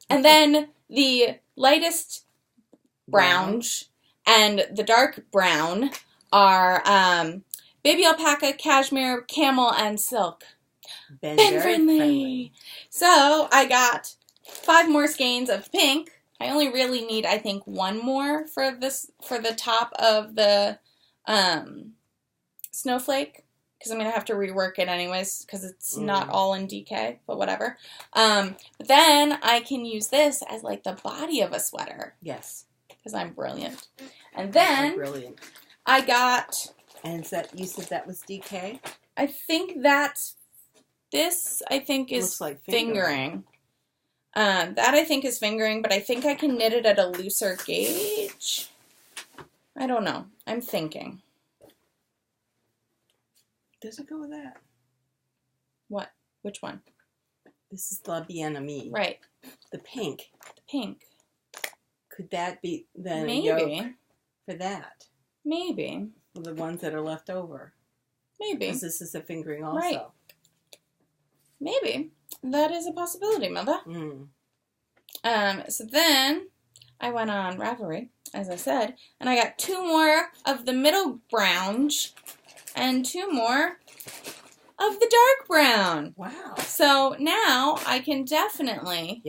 And then the lightest brown and the dark brown are baby alpaca, cashmere, camel, and silk. Ben friendly. So I got 5 more skeins of pink. I only really need, I think, 1 more for the top of the snowflake, because I'm going to have to rework it anyways, because it's not all in DK, but whatever. But then I can use this as like the body of a sweater. Yes. Because I'm brilliant. And then brilliant. I got... And is that, you said that was DK? I think that's... This, I think, is looks like fingering. That, I think, is fingering, but I think I can knit it at a looser gauge. I don't know. I'm thinking. Does it go with that? What? Which one? This is La Bien-Aimée. Right. The pink. The pink. Could that be the Maybe. yoke for that? Maybe. For the ones that are left over. Maybe. Because this is a fingering also. Right. Maybe. That is a possibility, Mother. So then I went on Ravelry, as I said, and I got 2 more of the middle browns and 2 more of the dark brown. Wow. So now I can definitely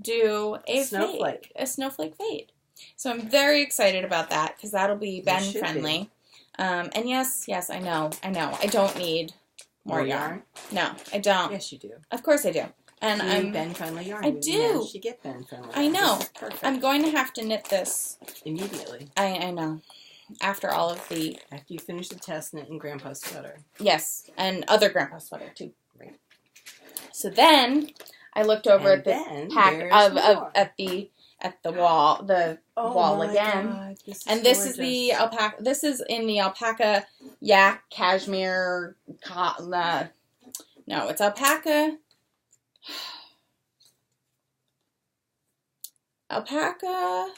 do a snowflake. Fade, a snowflake fade. So I'm very excited about that, because that'll be Ben friendly. And yes, I know. I don't need more yarn. No, I don't. Yes, you do. Of course I do. And I'm Ben friendly yarn. I do. You get Ben friendly. I know. Perfect. I'm going to have to knit this immediately. I know. After all of the... After you finish the test, knit in Grandpa's sweater. Yes, and other Grandpa's sweater too. Right. So then I looked over at the pack at the wall, wall again. God, this and this is the alpaca. This is in the alpaca yak cashmere. No, it's alpaca. Alpaca,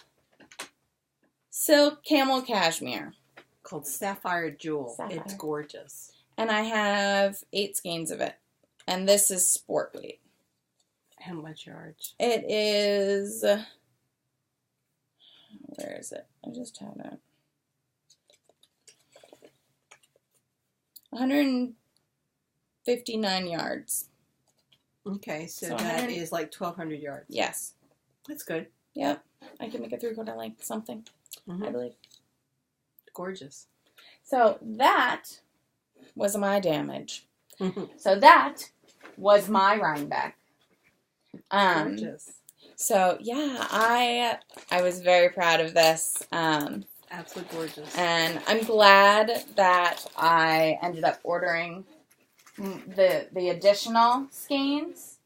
silk, camel, cashmere. Called Sapphire Jewel. Sapphire. It's gorgeous. And I have 8 skeins of it. And this is sport weight. How much yards? It is... Where is it? I just had it. 159 yards. Okay, so that is like 1,200 yards. Yes. That's good. Yep. I can make a 3/4 length something, I believe. Gorgeous. So that was my damage. So that was my Rhinebeck. Gorgeous. So yeah, I was very proud of this. Absolutely gorgeous. And I'm glad that I ended up ordering the additional skeins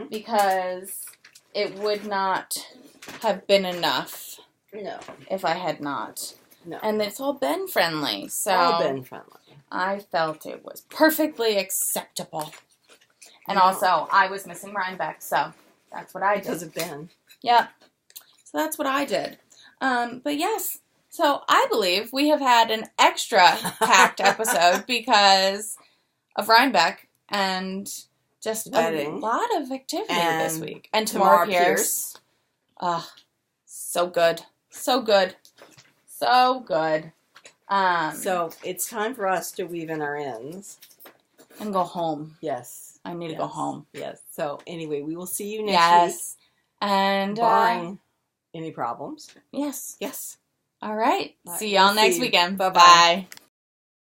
because it would not have been enough. No. If I had not. No. And it's all Ben friendly, so all Ben friendly. I felt it was perfectly acceptable. And also, I was missing Rhinebeck, so that's what I did. Because of Ben. Yep. So that's what I did. But yes, so I believe we have had an extra packed episode because of Rhinebeck and just wedding. A lot of activity this week. And Tamara Tamara Pierce. So good. So good. So good. So it's time for us to weave in our ends. And go home. Yes. I need to go home. Yes. So anyway, we will see you next week. And barring any problems. Yes. Yes. All right. All right. See y'all next you. weekend. Bye-bye. Bye.